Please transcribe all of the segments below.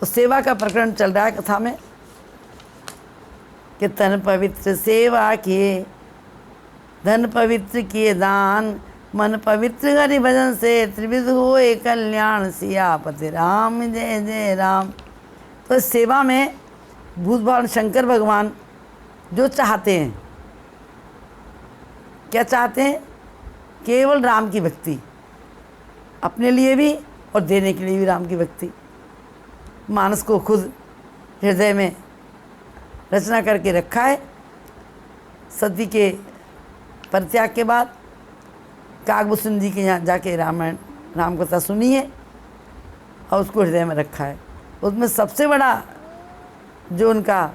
तो सेवा का प्रकरण चल रहा है कथा में कि तन पवित्र सेवा किए, धन पवित्र किए दान, मन पवित्र हरि भजन से त्रिविध होए कल्याण, सियापति राम जय जय राम। तो सेवा में भूत भगवान शंकर भगवान जो चाहते हैं, क्या चाहते हैं? केवल राम की भक्ति, अपने लिए भी और देने के लिए भी राम की भक्ति। मानस को खुद हृदय में रचना करके रखा है। सती के परित्याग के बाद काकभूषण जी के यहाँ जाके रामायण राम कथा सुनी है और उसको हृदय में रखा है। उसमें सबसे बड़ा जो उनका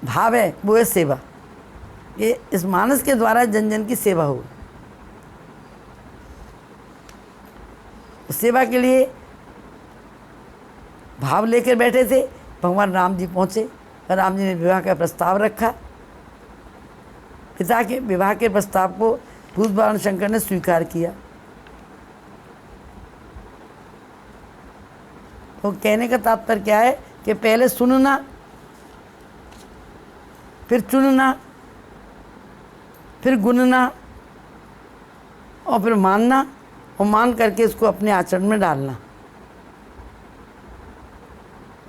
भाव है वो है सेवा। ये इस मानस के द्वारा जन जन की सेवा हो। सेवा के लिए भाव लेकर बैठे थे। भगवान राम जी पहुँचे, राम जी ने विवाह का प्रस्ताव रखा। पिता के विवाह के प्रस्ताव को भूत भगवान शंकर ने स्वीकार किया। तो कहने का तात्पर्य क्या है कि पहले सुनना, फिर चुनना, फिर गुनना और फिर मानना, और मान करके इसको अपने आचरण में डालना।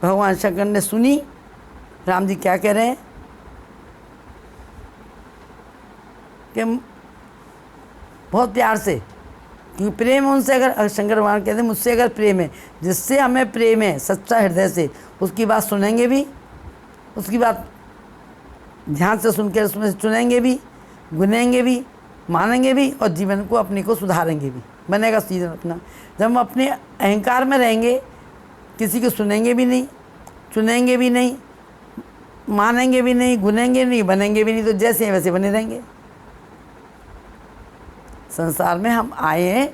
भगवान शंकर ने सुनी राम जी क्या कह रहे हैं कि बहुत प्यार से, क्योंकि प्रेम उनसे, अगर शंकर भगवान कहते हैं मुझसे अगर प्रेम है, जिससे हमें प्रेम है सच्चा हृदय से, उसकी बात सुनेंगे भी, उसकी बात ध्यान से सुनकर उसमें से चुनेंगे भी, गुनेंगे भी, मानेंगे भी और जीवन को अपने को सुधारेंगे भी, बनेगा सीजन अपना। जब हम अपने अहंकार में रहेंगे, किसी को सुनेंगे भी नहीं, चुनेंगे भी नहीं, मानेंगे भी नहीं, गुनेंगे नहीं, बनेंगे भी नहीं, तो जैसे हैं वैसे बने रहेंगे। संसार में हम आए हैं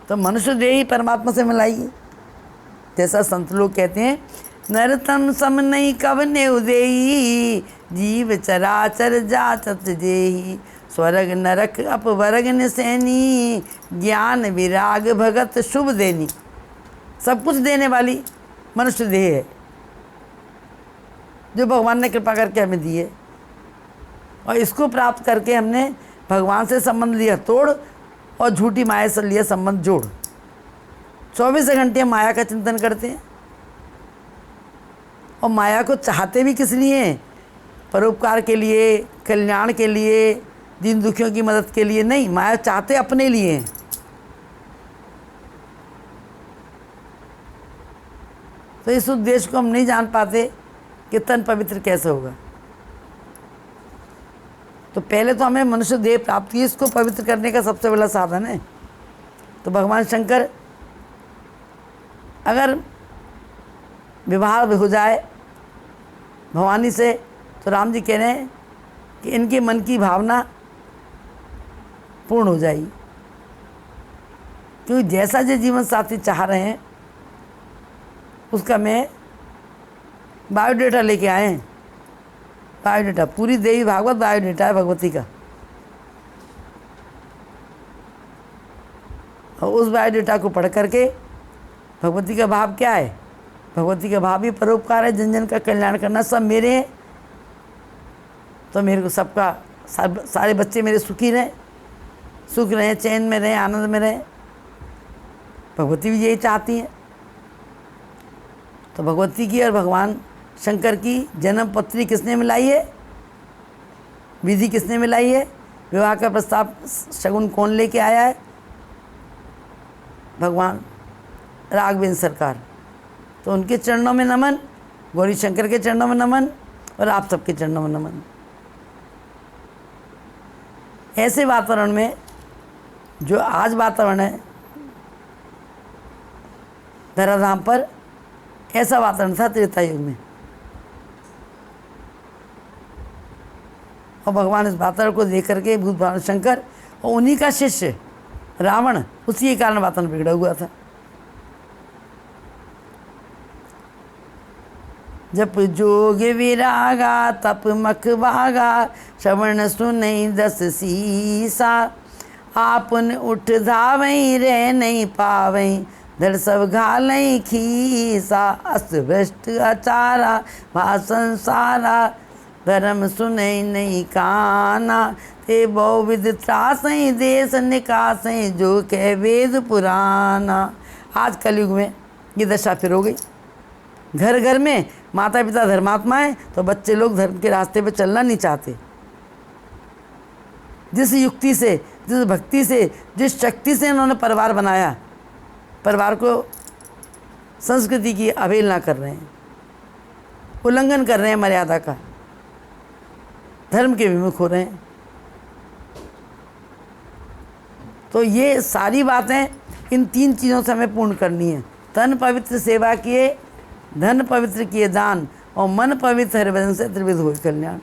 तो मनुष्य देह ही परमात्मा से मिलाइए। जैसा संत लोग कहते हैं, नर तन सम नहीं कवने उदेही, जीव चराचर जाचत जेही, स्वर्ग नरक अपवर्ग निसैनी, ज्ञान विराग भगत शुभ देनी। सब कुछ देने वाली मनुष्य देह है जो भगवान ने कृपा करके हमें दी है, और इसको प्राप्त करके हमने भगवान से संबंध लिया तोड़ और झूठी माया से लिया संबंध जोड़। 24 घंटे माया का चिंतन करते हैं, और माया को चाहते भी किस लिए? परोपकार के लिए, कल्याण के लिए, दीन दुखियों की मदद के लिए नहीं। माया चाहते अपने लिए हैं। तो इस उद्देश्य को हम नहीं जान पाते कि तन पवित्र कैसे होगा। तो पहले तो हमें मनुष्य देह प्राप्त की, इसको पवित्र करने का सबसे बड़ा साधन है। तो भगवान शंकर अगर विवाह हो जाए भवानी से, तो राम जी कह रहे हैं कि इनके मन की भावना पूर्ण हो जाएगी, क्योंकि जैसा जो जीवन साथी चाह रहे हैं उसका मैं बायोडेटा लेके आए हैं। बायोडेटा, पूरी देवी भागवत बायोडेटा है भगवती का, और उस बायोडेटा को पढ़ करके भगवती का भाव क्या है? भगवती का भाव भी परोपकार है, जन जन का कल्याण करना। सब मेरे हैं तो मेरे को सबका, सारे बच्चे मेरे सुखी रहें, सुख रहें, चैन में रहें, आनंद में रहें। भगवती भी यही चाहती हैं। तो भगवती की और भगवान शंकर की जन्म पत्री किसने मिलाई है? विधि किसने मिलाई है? विवाह का प्रस्ताव शगुन कौन लेके आया है? भगवान राघवेंद्र सरकार। तो उनके चरणों में नमन, गौरी शंकर के चरणों में नमन, और आप सबके चरणों में नमन। ऐसे वातावरण में, जो आज वातावरण है धराधाम पर, ऐसा वातावरण था त्रेता युग में। और भगवान इस वातावरण को देख करके भूत भगवान शंकर और उन्हीं का शिष्य रावण, उसी के कारण वातावरण बिगड़ा हुआ था। जप जोग विरागा तप मख भागा, श्रवण सुनई दस सीसा, आपन उठ धावई रह नहीं पावई, धड़ सब घालई खीसा, अस्त भ्रष्ट अचारा भा संसारा, धर्म सुनई नहीं काना, ते बहुविध त्रासई देश निकासई, जो कह वेद पुराना। आज कलयुग में ये दशा फिर हो गई। घर घर में माता पिता धर्मात्मा है तो बच्चे लोग धर्म के रास्ते पे चलना नहीं चाहते। जिस युक्ति से, जिस भक्ति से, जिस शक्ति से इन्होंने परिवार बनाया, परिवार को संस्कृति की अवहेलना कर रहे हैं, उल्लंघन कर रहे हैं मर्यादा का, धर्म के विमुख हो रहे हैं। तो ये सारी बातें इन 3 चीज़ों से हमें पूर्ण करनी है। तन पवित्र सेवा किए, धन पवित्र किए दान, और मन पवित्र हरिभजन से त्रिविध हुए कल्याण।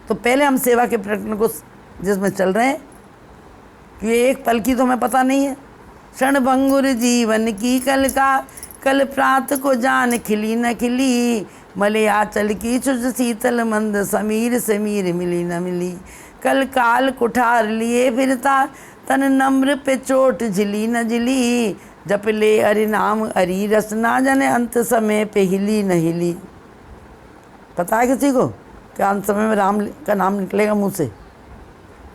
तो पहले हम सेवा के प्रकरण को जिसमें चल रहे हैं कि ये एक पल की तो हमें पता नहीं है। क्षण भंगुर जीवन की कल का, कल प्रात को जान खिली न खिली, मले आंचल की शुद्ध शीतल मंद, समीर समीर मिली न मिली, कल काल कुठार लिए फिरता, तन नम्र पे चोट झिली न झिली, जप ले हरि नाम हरि रस ना जाने, अंत समय पे हिली न हिली। पता है किसी को कि अंत समय में राम का नाम निकलेगा मुँह से?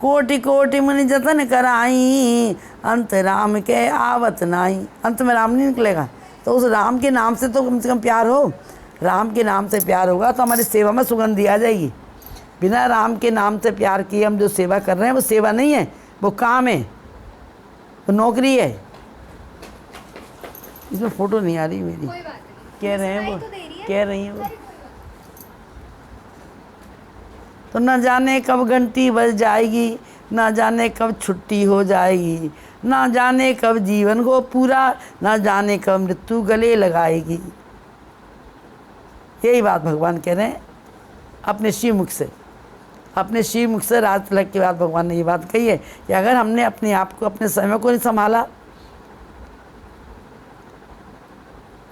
कोटि कोटि मुनि जतन कराई, अंत राम के आवत नाई। अंत में राम नहीं निकलेगा, तो उस राम के नाम से तो कम से कम प्यार हो। राम के नाम से प्यार होगा तो हमारी सेवा में सुगंधी आ जाएगी। बिना राम के नाम से प्यार किए हम जो सेवा कर रहे हैं वो सेवा नहीं है, वो काम है, वो नौकरी है। इसमें फोटो नहीं आ रही मेरी, कह रहे हैं वो, कह रही हैं वो। तो न जाने कब घंटी बज जाएगी, न जाने कब छुट्टी हो जाएगी, न जाने कब जीवन को पूरा, न जाने कब मृत्यु गले लगाएगी। यही बात भगवान कह रहे हैं अपने श्रीमुख से। अपने श्रीमुख से राज तिलक के बाद भगवान ने ये बात कही है कि अगर हमने अपने आप को, अपने समय को नहीं संभाला,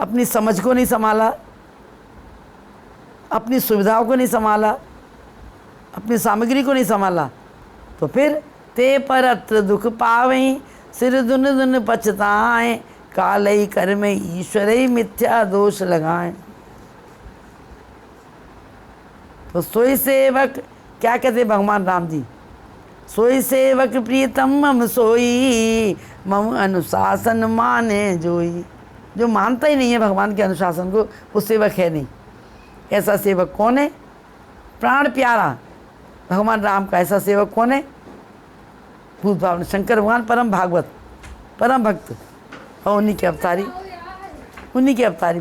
अपनी समझ को नहीं संभाला, अपनी सुविधाओं को नहीं संभाला, अपनी सामग्री को नहीं संभाला, तो फिर ते परत्र दुख पावें, सिर दुन दुन पछताएं, कालई कर्म ईश्वरई मिथ्या दोष लगाएं। तो सोई सेवक, क्या कहते भगवान राम जी, सोई सेवक प्रीतम मम सोई, मम अनुशासन माने जोई। जो मानता ही नहीं है भगवान के अनुशासन को, वो सेवक है नहीं। ऐसा सेवक कौन है? प्राण प्यारा भगवान राम का ऐसा सेवक कौन है? भूत भावन शंकर भगवान, परम भागवत, परम भक्त, और उन्हीं के अवतारी, उन्हीं के अवतारी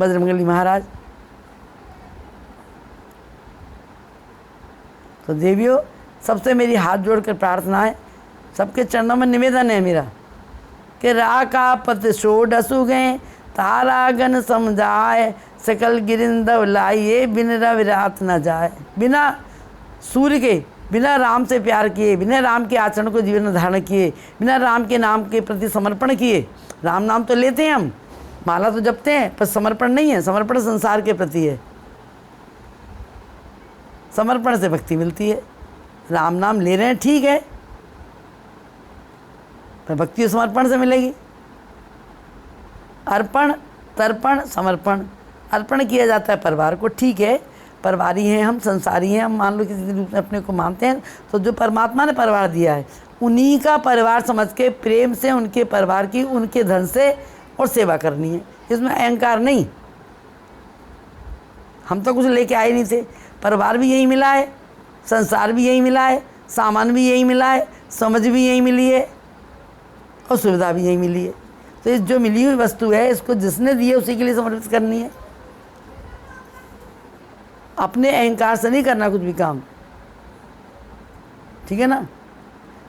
बजरंगबली महाराज। तो देवियों, सबसे मेरी हाथ जोड़कर प्रार्थना है, सबके चरणों में निवेदन है मेरा कि राका पत षोडशु गए, तारा गण समझाए, सकल गिरिंदव लाइए, बिन रवि रात न जाए। बिना सूर्य के, बिना राम से प्यार किए, बिना राम के आचरण को जीवन में धारण किए, बिना राम के नाम के प्रति समर्पण किए, राम नाम तो लेते हैं हम, माला तो जपते हैं, पर समर्पण नहीं है। समर्पण संसार के प्रति है, समर्पण से भक्ति मिलती है। राम नाम ले रहे हैं ठीक है, पर भक्ति समर्पण से मिलेगी। अर्पण, तर्पण, समर्पण। अर्पण किया जाता है परिवार को, ठीक है, परिवारी हैं हम, संसारी हैं हम, मान लो किसी रूप में अपने को मानते हैं, तो जो परमात्मा ने परिवार दिया है उन्हीं का परिवार समझ के प्रेम से उनके परिवार की, उनके धन से और सेवा करनी है। इसमें अहंकार नहीं। हम तो कुछ लेके आए नहीं थे, परिवार भी यही मिला है, संसार भी यही मिला है, सामान भी यही मिला है, समझ भी यही मिली है और सुविधा भी यही मिली है। तो इस जो मिली हुई वस्तु है, इसको जिसने दी है उसी के लिए समर्पित करनी है। अपने अहंकार से नहीं करना कुछ भी काम, ठीक है ना।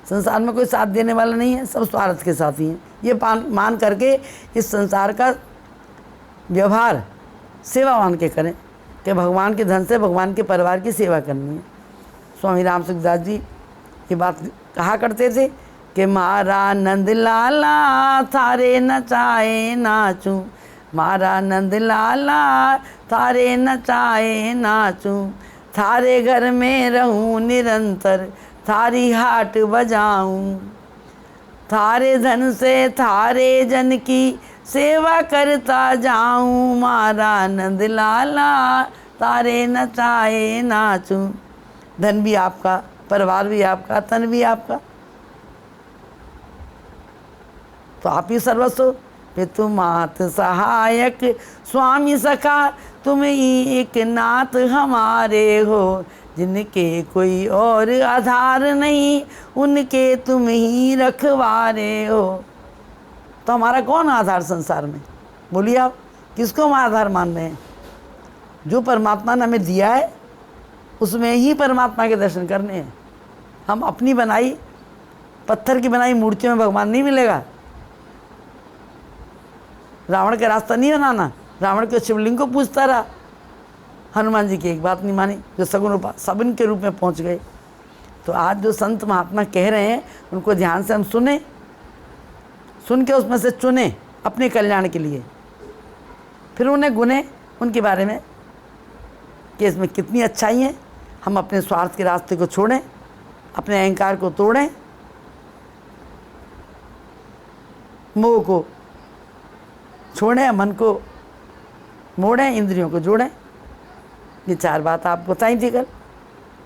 संसार में कोई साथ देने वाला नहीं है, सब स्वार्थ के साथ ही हैं। ये मान करके इस संसार का व्यवहार सेवावान के करें कि भगवान के धन से भगवान के परिवार की सेवा करनी है। स्वामी राम सुखदास जी ये बात कहा करते थे कि मारा नंद लाला थारे नचाए नाचूं, मारा नंद लाला थारे नचाए नाचूं, थारे घर में रहूं निरंतर, थारी हाट बजाऊं, थारे धन से थारे जन की सेवा करता जाऊं, मारा नंद लाला तारे नचाए नाचूं। धन भी आपका, परिवार भी आपका, तन भी आपका, तो आप ही सर्वस्व। पितु मात सहायक स्वामी सखा, तुम ही एक नाथ हमारे हो, जिनके कोई और आधार नहीं, उनके तुम ही रखवारे हो। तो हमारा कौन आधार संसार में? बोलिए आप, किसको हम आधार मान रहे हैं? जो परमात्मा ने हमें दिया है उसमें ही परमात्मा के दर्शन करने हैं। हम अपनी बनाई, पत्थर की बनाई मूर्तियों में भगवान नहीं मिलेगा। रावण का रास्ता नहीं बनाना। रावण के शिवलिंग को पूछता रहा, हनुमान जी की एक बात नहीं मानी, जो सगुन सबन के रूप में पहुंच गए। तो आज जो संत महात्मा कह रहे हैं उनको ध्यान से हम सुने, सुन के उसमें से चुने अपने कल्याण के लिए, फिर उन्हें गुने उनके बारे में कि इसमें कितनी अच्छाई है। हम अपने स्वार्थ के रास्ते को छोड़ें, अपने अहंकार को तोड़ें, मोह को छोड़ें, मन को मोड़ें, इंद्रियों को जोड़ें। ये 4 बात आप बताई थी कल।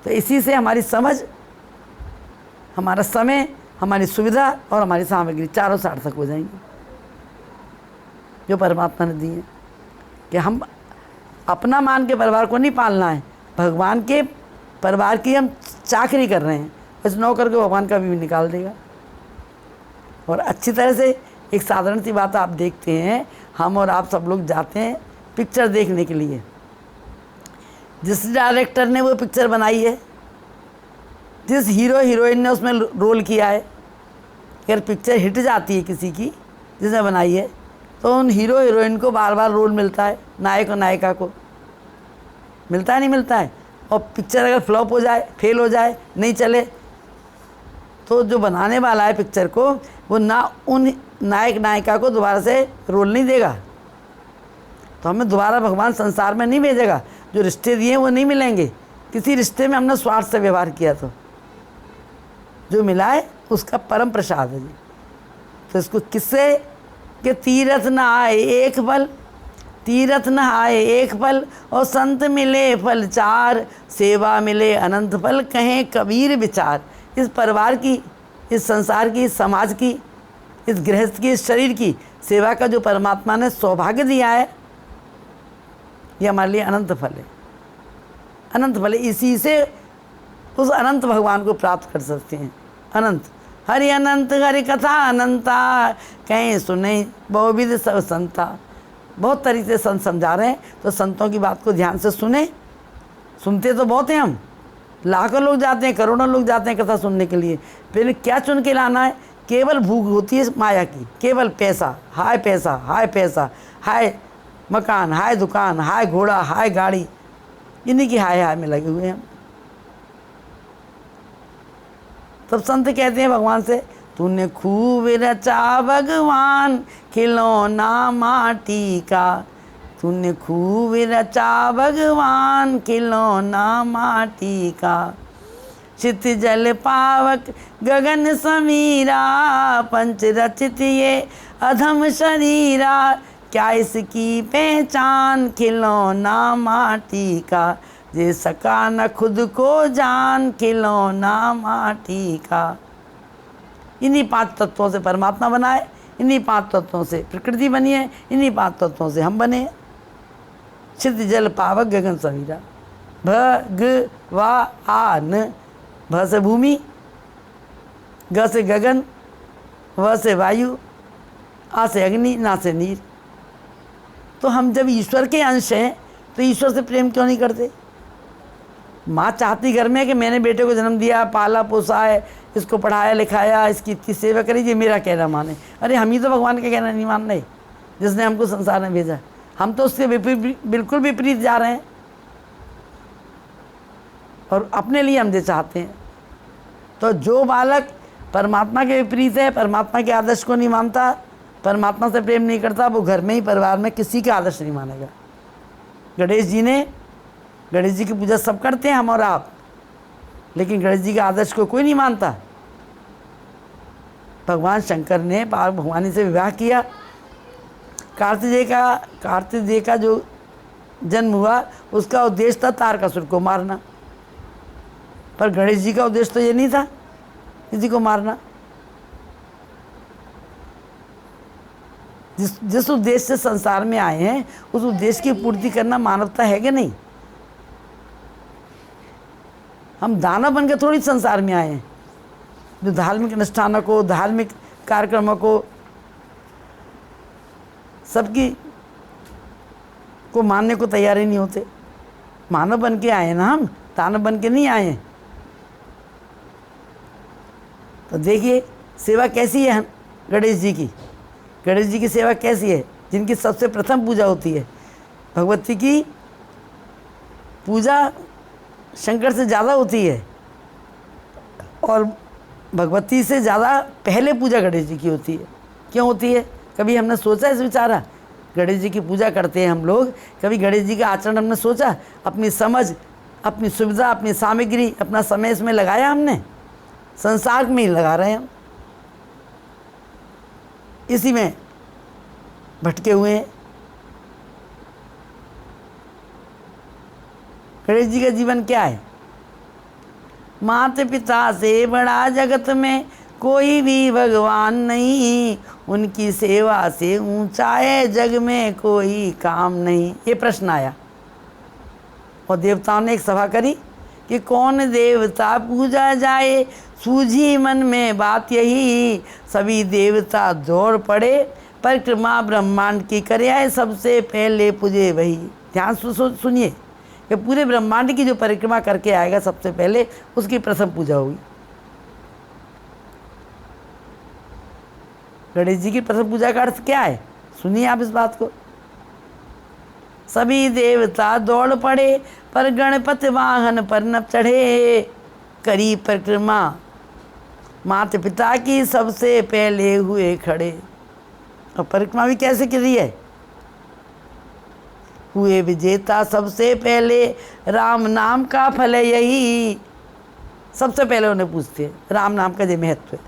तो इसी से हमारी समझ, हमारा समय, हमारी सुविधा और हमारी सामग्री चारों सार्थक हो जाएंगी जो परमात्मा ने दी है। कि हम अपना मान के परिवार को नहीं पालना है, भगवान के परिवार की हम चाकरी कर रहे हैं। इस नौकर को भगवान का भी निकाल देगा। और अच्छी तरह से एक साधारण सी बात आप देखते हैं, हम और आप सब लोग जाते हैं पिक्चर देखने के लिए। जिस डायरेक्टर ने वो पिक्चर बनाई है, जिस हीरो हीरोइन ने उसमें रोल किया है, अगर पिक्चर हिट जाती है किसी की जिसने बनाई है, तो उन हीरो हीरोइन को बार बार रोल मिलता है, नायक और नायिका को मिलता है, नहीं मिलता है। और पिक्चर अगर फ्लॉप हो जाए, फेल हो जाए, नहीं चले, तो जो बनाने वाला है पिक्चर को, वो ना उन नायक नायिका को दोबारा से रोल नहीं देगा। तो हमें दोबारा भगवान संसार में नहीं भेजेगा। जो रिश्ते दिए वो नहीं मिलेंगे। किसी रिश्ते में हमने स्वार्थ से व्यवहार किया तो जो मिला है उसका परम प्रसाद है जी। तो इसको किससे कि तीरथ न आए एक फल, तीरथ न आए एक फल, और संत मिले फल 4, सेवा मिले अनंत फल, कहें कबीर विचार। इस परिवार की, इस संसार की, इस समाज की, इस गृहस्थ की, इस शरीर की सेवा का जो परमात्मा ने सौभाग्य दिया है, ये हमारे लिए अनंत फल है। अनंत फल है, इसी से उस अनंत भगवान को प्राप्त कर सकते हैं। अनंत हरि अनंत, हरि कथा अनंता, कहें सुने बहुविध सब संता। बहुत तरीके से संत समझा रहे हैं, तो संतों की बात को ध्यान से सुने। सुनते तो बहुत हैं हम, लाखों लोग जाते हैं, करोड़ों लोग जाते हैं कथा सुनने के लिए। फिर क्या चुन के लाना है? केवल भूख होती है माया की, केवल पैसा, हाय पैसा, हाय पैसा, हाय मकान, हाय दुकान, हाय घोड़ा, हाय गाड़ी, इन्हीं की हाय हाय में लगे हुए हैं। तब संत कहते हैं भगवान से, तूने खूब रचा भगवान खिलौना माटी का, तूने खूब रचा भगवान खिलौना माटी का, चित जल पावक गगन समीरा, पंच रचित ये अधम शरीरा, क्या इसकी पहचान खिलौना माटी का, जे सका न खुद को जान खिलौना माटी का। इन्हीं 5 तत्वों से परमात्मा बना है, इन्हीं 5 तत्वों से प्रकृति बनी है, इन्हीं 5 तत्वों से हम बने हैं। छिद जल पावक गगन समीरा, भगवान, भ से भूमि, ग से गगन, व से वायु, आ से अग्नि, ना से नीर। तो हम जब ईश्वर के अंश हैं तो ईश्वर से प्रेम क्यों नहीं करते? माँ चाहती घर में कि मैंने बेटे को जन्म दिया, पाला पोसा है, इसको पढ़ाया लिखाया, इसकी इतनी सेवा करी, ये मेरा कहना माने। अरे हम ही तो भगवान का कहना नहीं मान रहे, जिसने हमको संसार में भेजा। हम तो उससे बिल्कुल विपरीत जा रहे हैं और अपने लिए हम जो चाहते हैं। तो जो बालक परमात्मा के विपरीत है, परमात्मा के आदर्श को नहीं मानता, परमात्मा से प्रेम नहीं करता, वो घर में ही, परिवार में किसी का आदर्श नहीं मानेगा। गणेश जी की पूजा सब करते हैं हम और आप, लेकिन गणेश जी के आदर्श को कोई नहीं मानता। भगवान शंकर ने पार्वती भवानी से विवाह किया। कार्तिकेय का जो जन्म हुआ उसका उद्देश्य था तारकासुर को मारना, पर गणेश जी का उद्देश्य तो ये नहीं था किसी को मारना। जिस उद्देश्य से संसार में आए हैं उस उद्देश्य की पूर्ति करना मानवता है कि नहीं। हम दानव बन के थोड़ी संसार में आए हैं जो धार्मिक अनुष्ठानों को, धार्मिक कार्यक्रमों को, सबकी को मानने को तैयार ही नहीं होते। मानव बन के आए हैं ना, हम दानव बन के नहीं आए हैं। तो देखिए सेवा कैसी है गणेश जी की। गणेश जी की सेवा कैसी है, जिनकी सबसे प्रथम पूजा होती है। भगवती की पूजा शंकर से ज़्यादा होती है और भगवती से ज़्यादा पहले पूजा गणेश जी की होती है। क्यों होती है, कभी हमने सोचा इस विचारा? गणेश जी की पूजा करते हैं हम लोग, कभी गणेश जी का आचरण हमने सोचा? अपनी समझ, अपनी सुविधा, अपनी सामग्री, अपना समय इसमें लगाया हमने? संसार में ही लगा रहे हैं हम, इसी में भटके हुए हैं। गणेश जी का जीवन क्या है? माता पिता से बड़ा जगत में कोई भी भगवान नहीं, उनकी सेवा से ऊंचा है जग में कोई काम नहीं। ये प्रश्न आया और देवताओं ने एक सभा करी कि कौन देवता पूजा जाए। सूझी मन में बात यही, सभी देवता दौड़ पड़े, परिक्रमा ब्रह्मांड की करे आए, सबसे पहले पूजे वही। ध्यान सुनिए कि पूरे ब्रह्मांड की जो परिक्रमा करके आएगा सबसे पहले उसकी प्रथम पूजा होगी। गणेश जी की प्रथम पूजा का अर्थ क्या है, सुनिए आप इस बात को। सभी देवता दौड़ पड़े, पर गणपति वाहन पर न चढ़े, करी परिक्रमा माता पिता की सबसे पहले हुए खड़े। और परिक्रमा भी कैसे करी है? हुए विजेता सबसे पहले, राम नाम का फल है यही। सबसे पहले उन्हें पूछते हैं राम नाम का जो महत्व है।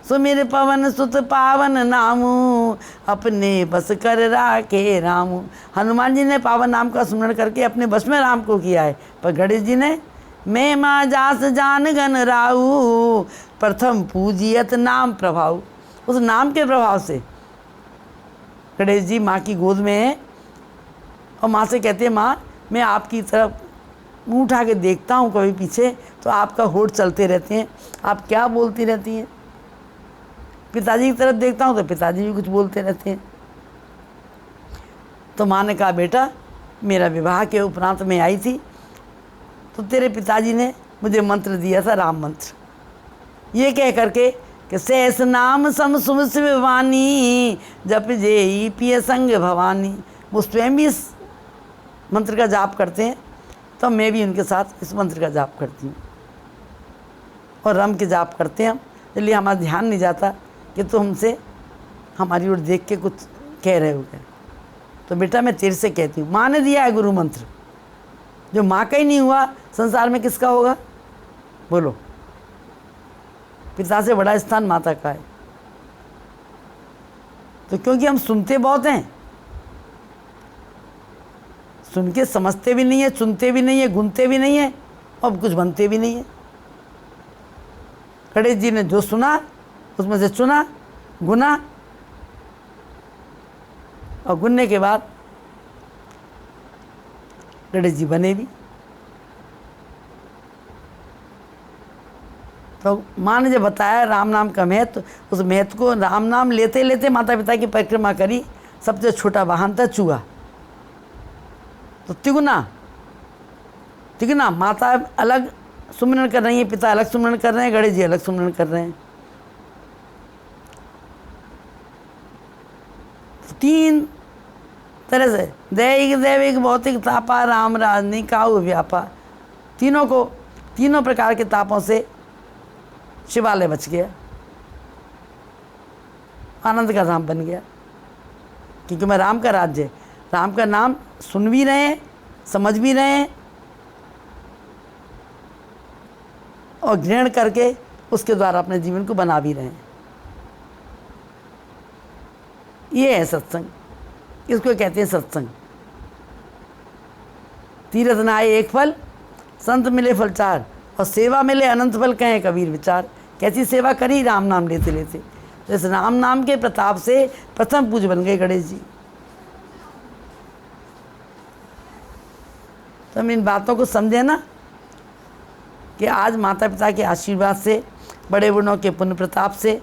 सुमिर पवन सुत पावन नामू, अपने बस कर राखे रामू। हनुमान जी ने पावन नाम का स्मरण करके अपने बस में राम को किया है, पर गणेश जी ने मैं माँ जास जान गन राऊ, प्रथम पूजियत नाम प्रभाव। उस नाम के प्रभाव से गणेश जी माँ की गोद में है और माँ से कहते हैं माँ मैं आपकी तरफ मुँह उठा के देखता हूँ कभी पीछे तो आपका होठ चलते रहते हैं, आप क्या बोलती रहती हैं। पिताजी की तरफ देखता हूँ तो पिताजी भी कुछ बोलते रहते हैं। तो माँ ने कहा बेटा मेरा विवाह के उपरांत में आई थी तो तेरे पिताजी ने मुझे मंत्र दिया था, राम मंत्र। ये कह करके कि सहस नाम सम सुम शिवानी, जप जेई पिय संग भवानी। वो स्वयं भी इस मंत्र का जाप करते हैं तो मैं भी उनके साथ इस मंत्र का जाप करती हूँ और रम के जाप करते हैं हम। इसलिए हमारा ध्यान नहीं जाता कि तो हमसे हमारी ओर देख के कुछ कह रहे हो गए। तो बेटा मैं तेरे से कहती हूँ, माँ ने दिया है गुरु मंत्र, जो माँ का ही नहीं हुआ संसार में किसका होगा बोलो। पिता से बड़ा स्थान माता का है। तो क्योंकि हम सुनते बहुत हैं, सुन के समझते भी नहीं है, सुनते भी नहीं है, गुनते भी नहीं है और कुछ बनते भी नहीं है। गणेश जी ने जो सुना उसमें से चुना, गुना और गुनने के बाद गणेश जी बने भी। तो माँ ने जब बताया राम नाम का महत्व, उस महत्व को राम नाम लेते लेते माता पिता की परिक्रमा करी। सबसे छोटा वाहन था चूहा। तो तिगुना माता अलग सुमिरन कर रही है, पिता अलग सुमिरन कर रहे हैं, गणेश जी अलग सुमिरन कर रहे हैं। तीन तरह से दैविक दैविक भौतिक तापा, राम राजनी काऊ व्यापा। तीनों प्रकार के तापों से शिवालय बच गया, आनंद का धाम बन गया। क्योंकि मैं राम का राज्य, राम का नाम सुन भी रहे हैं, समझ भी रहे हैं और ग्रहण करके उसके द्वारा अपने जीवन को बना भी रहे हैं। ये है सत्संग, इसको कहते हैं सत्संग। तीरथ नाए एक फल, संत मिले फल चार, और सेवा मिले अनंत फल, कहें कबीर विचार। कैसी सेवा करी? राम नाम लेते लेते। इस राम नाम के प्रताप से प्रथम पूज्य बन गए गणेश जी। तो हम इन बातों को समझे ना, कि आज माता पिता के आशीर्वाद से, बड़े बूढ़ों के पुण्य प्रताप से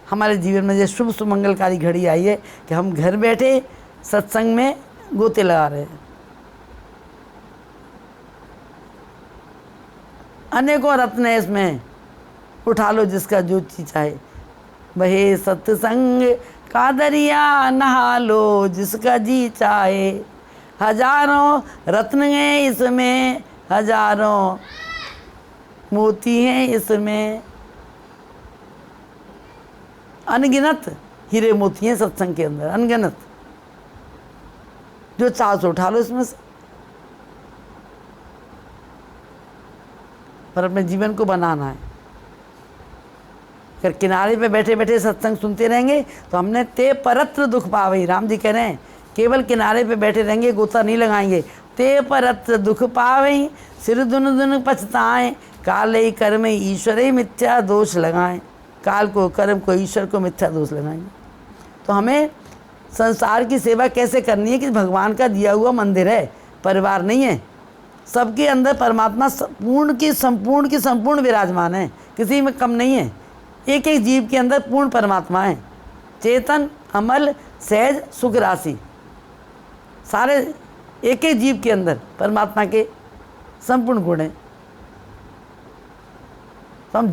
हमारे जीवन में ये शुभ सुमंगलकारी घड़ी आई है कि हम घर बैठे सत्संग में गोते लगा रहे हैं। अनेकों रत्न है इसमें, उठा लो जिसका जो चीज चाहे। बहे सत्संग का दरिया, नहा लो जिसका जी चाहे। हजारों रत्न हैं इसमें, हजारों मोती हैं इसमें, अनगिनत हीरे मोती हैं सत्संग के अंदर, अनगिनत। जो चाहो सो उठा लो इसमें से, पर अपने जीवन को बनाना है। अगर किनारे पे बैठे बैठे सत्संग सुनते रहेंगे तो हमने ते परत्र दुख पावे। राम जी कह रहे हैं केवल किनारे पे बैठे रहेंगे, गोता नहीं लगाएंगे। ते परत्र दुख पावे, सिर दुन दुन पछताएं, काले कर्म ईश्वर ही मिथ्या दोष लगाएं। काल को, कर्म को, ईश्वर को मिथ्या दोष लगाएंगे। तो हमें संसार की सेवा कैसे करनी है कि भगवान का दिया हुआ मंदिर है, परिवार नहीं है। सबके अंदर परमात्मा पूर्ण की संपूर्ण विराजमान है, किसी में कम नहीं है। एक एक जीव के अंदर पूर्ण परमात्मा है, चेतन, अमल, सहज, सुख राशि, सारे एक एक जीव के अंदर परमात्मा के संपूर्ण गुण हैं। तो हम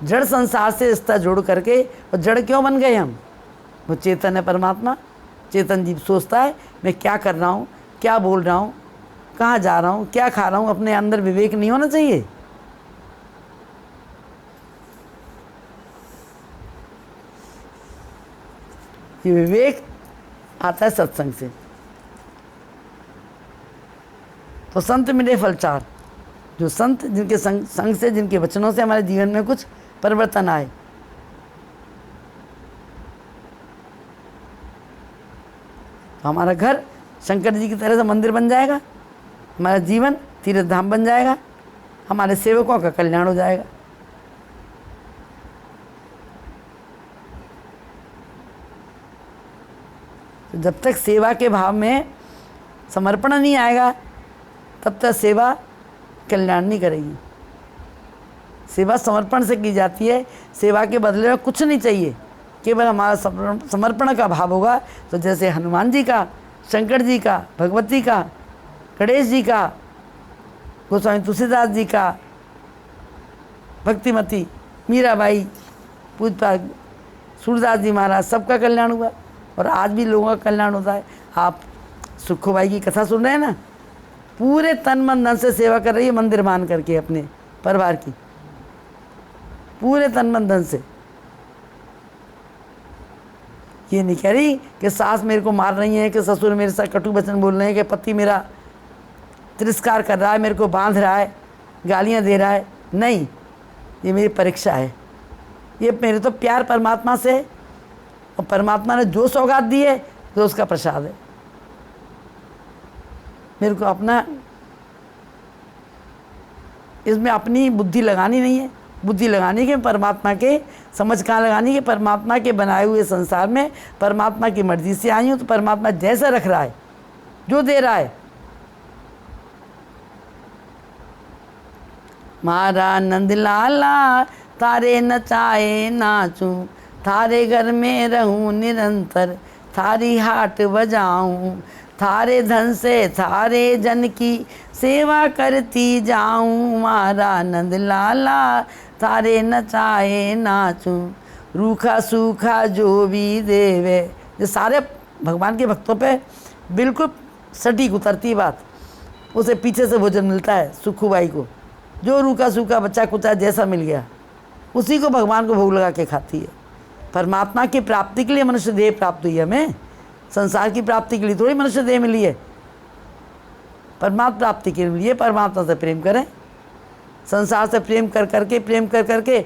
जड़ संसार से रिश्ता जोड़ करके, और जड़ क्यों बन गए हम? वो चेतन है परमात्मा। चेतन जीव सोचता है मैं क्या कर रहा हूँ, क्या बोल रहा हूँ, कहाँ जा रहा हूँ, क्या खा रहा हूँ। अपने अंदर विवेक नहीं होना चाहिए? ये विवेक आता है सत्संग से। तो संत मिले फल चार, जो संत जिनके संग से, जिनके वचनों से हमारे जीवन में कुछ परिवर्तन आए। तो हमारा घर शंकर जी की तरह से मंदिर बन जाएगा, हमारा जीवन तीर्थ धाम बन जाएगा, हमारे सेवकों का कल्याण हो जाएगा। तो जब तक सेवा के भाव में समर्पण नहीं आएगा तब तक सेवा कल्याण नहीं करेगी। सेवा समर्पण से की जाती है, सेवा के बदले में कुछ नहीं चाहिए, केवल हमारा समर्पण का भाव होगा। तो जैसे हनुमान जी का, शंकर जी का, भगवती का, गणेश जी का, गोस्वामी तुलसीदास जी का, भक्तिमती मीराबाई, पूजपा सूरदास जी महाराज, सबका कल्याण हुआ। और आज भी लोगों का कल्याण होता है। आप सुखोबाई की कथा सुन रहे हैं ना, पूरे तन मन धन से सेवा कर रही है, मंदिर मान करके अपने परिवार की, पूरे तन मन धन से। ये नहीं कह रही कि सास मेरे को मार रही है, कि ससुर मेरे साथ कटु वचन बोल रहे हैं, कि पति मेरा तिरस्कार कर रहा है, मेरे को बांध रहा है, गालियां दे रहा है। नहीं, ये मेरी परीक्षा है। ये मेरे तो प्यार परमात्मा से, और परमात्मा ने जो सौगात दी है तो उसका प्रसाद है। मेरे को अपना इसमें अपनी बुद्धि लगानी नहीं है। बुद्धि लगानी के परमात्मा के, समझ कहाँ लगानी कि परमात्मा के बनाए हुए संसार में परमात्मा की मर्जी से आई हूँ। तो परमात्मा जैसा रख रहा है, जो दे रहा है, मारा नंद लाला तारे नचाए नाचूं, थारे घर में रहूं निरंतर, थारी हाट बजाऊं, थारे धन से थारे जन की सेवा करती जाऊं। मारा नंद लाला थारे नचाए नाचूं, रूखा सूखा जो भी देवे। ये सारे भगवान के भक्तों पे बिल्कुल सटीक उतरती बात। उसे पीछे से भोजन मिलता है सुखूबाई को, जो रूखा सूखा बच्चा कुचा जैसा मिल गया उसी को भगवान को भोग लगा के खाती है। परमात्मा की प्राप्ति के लिए मनुष्य देह प्राप्त हुई है हमें, संसार की प्राप्ति के लिए थोड़ी मनुष्य देह मिली है। परमात्मा प्राप्ति के लिए परमात्मा से प्रेम करें, संसार से प्रेम कर करके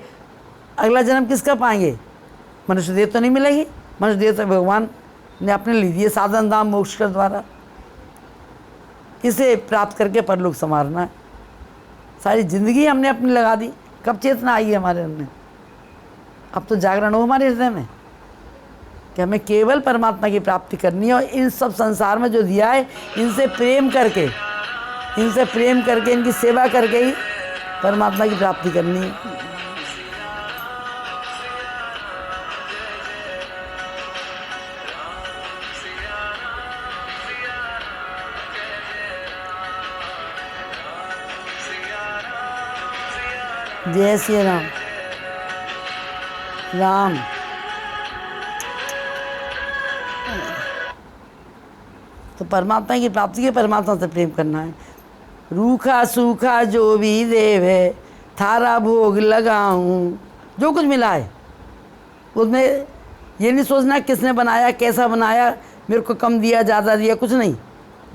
अगला जन्म किसका पाएंगे? मनुष्य देव तो नहीं मिलेगी। मनुष्य देव तो भगवान ने अपने लिए दिए साधन धाम मोक्ष के द्वारा, इसे प्राप्त करके परलोक संवारना है। सारी जिंदगी हमने अपनी लगा दी, कब चेतना आई है हमारे अंदर? अब तो जागरण हो हमारे हृदय में कि हमें केवल परमात्मा की प्राप्ति करनी है, और इन सब संसार में जो दिया है इनसे प्रेम करके इनकी सेवा करके ही परमात्मा की प्राप्ति करनी है। जय श्री राम। राम तो परमात्मा की प्राप्ति के परमात्मा से प्रेम करना है। रूखा सूखा जो भी देव है थारा भोग लगाऊं, जो कुछ मिला है उसमें ये नहीं सोचना किसने बनाया, कैसा बनाया, मेरे को कम दिया ज़्यादा दिया, कुछ नहीं।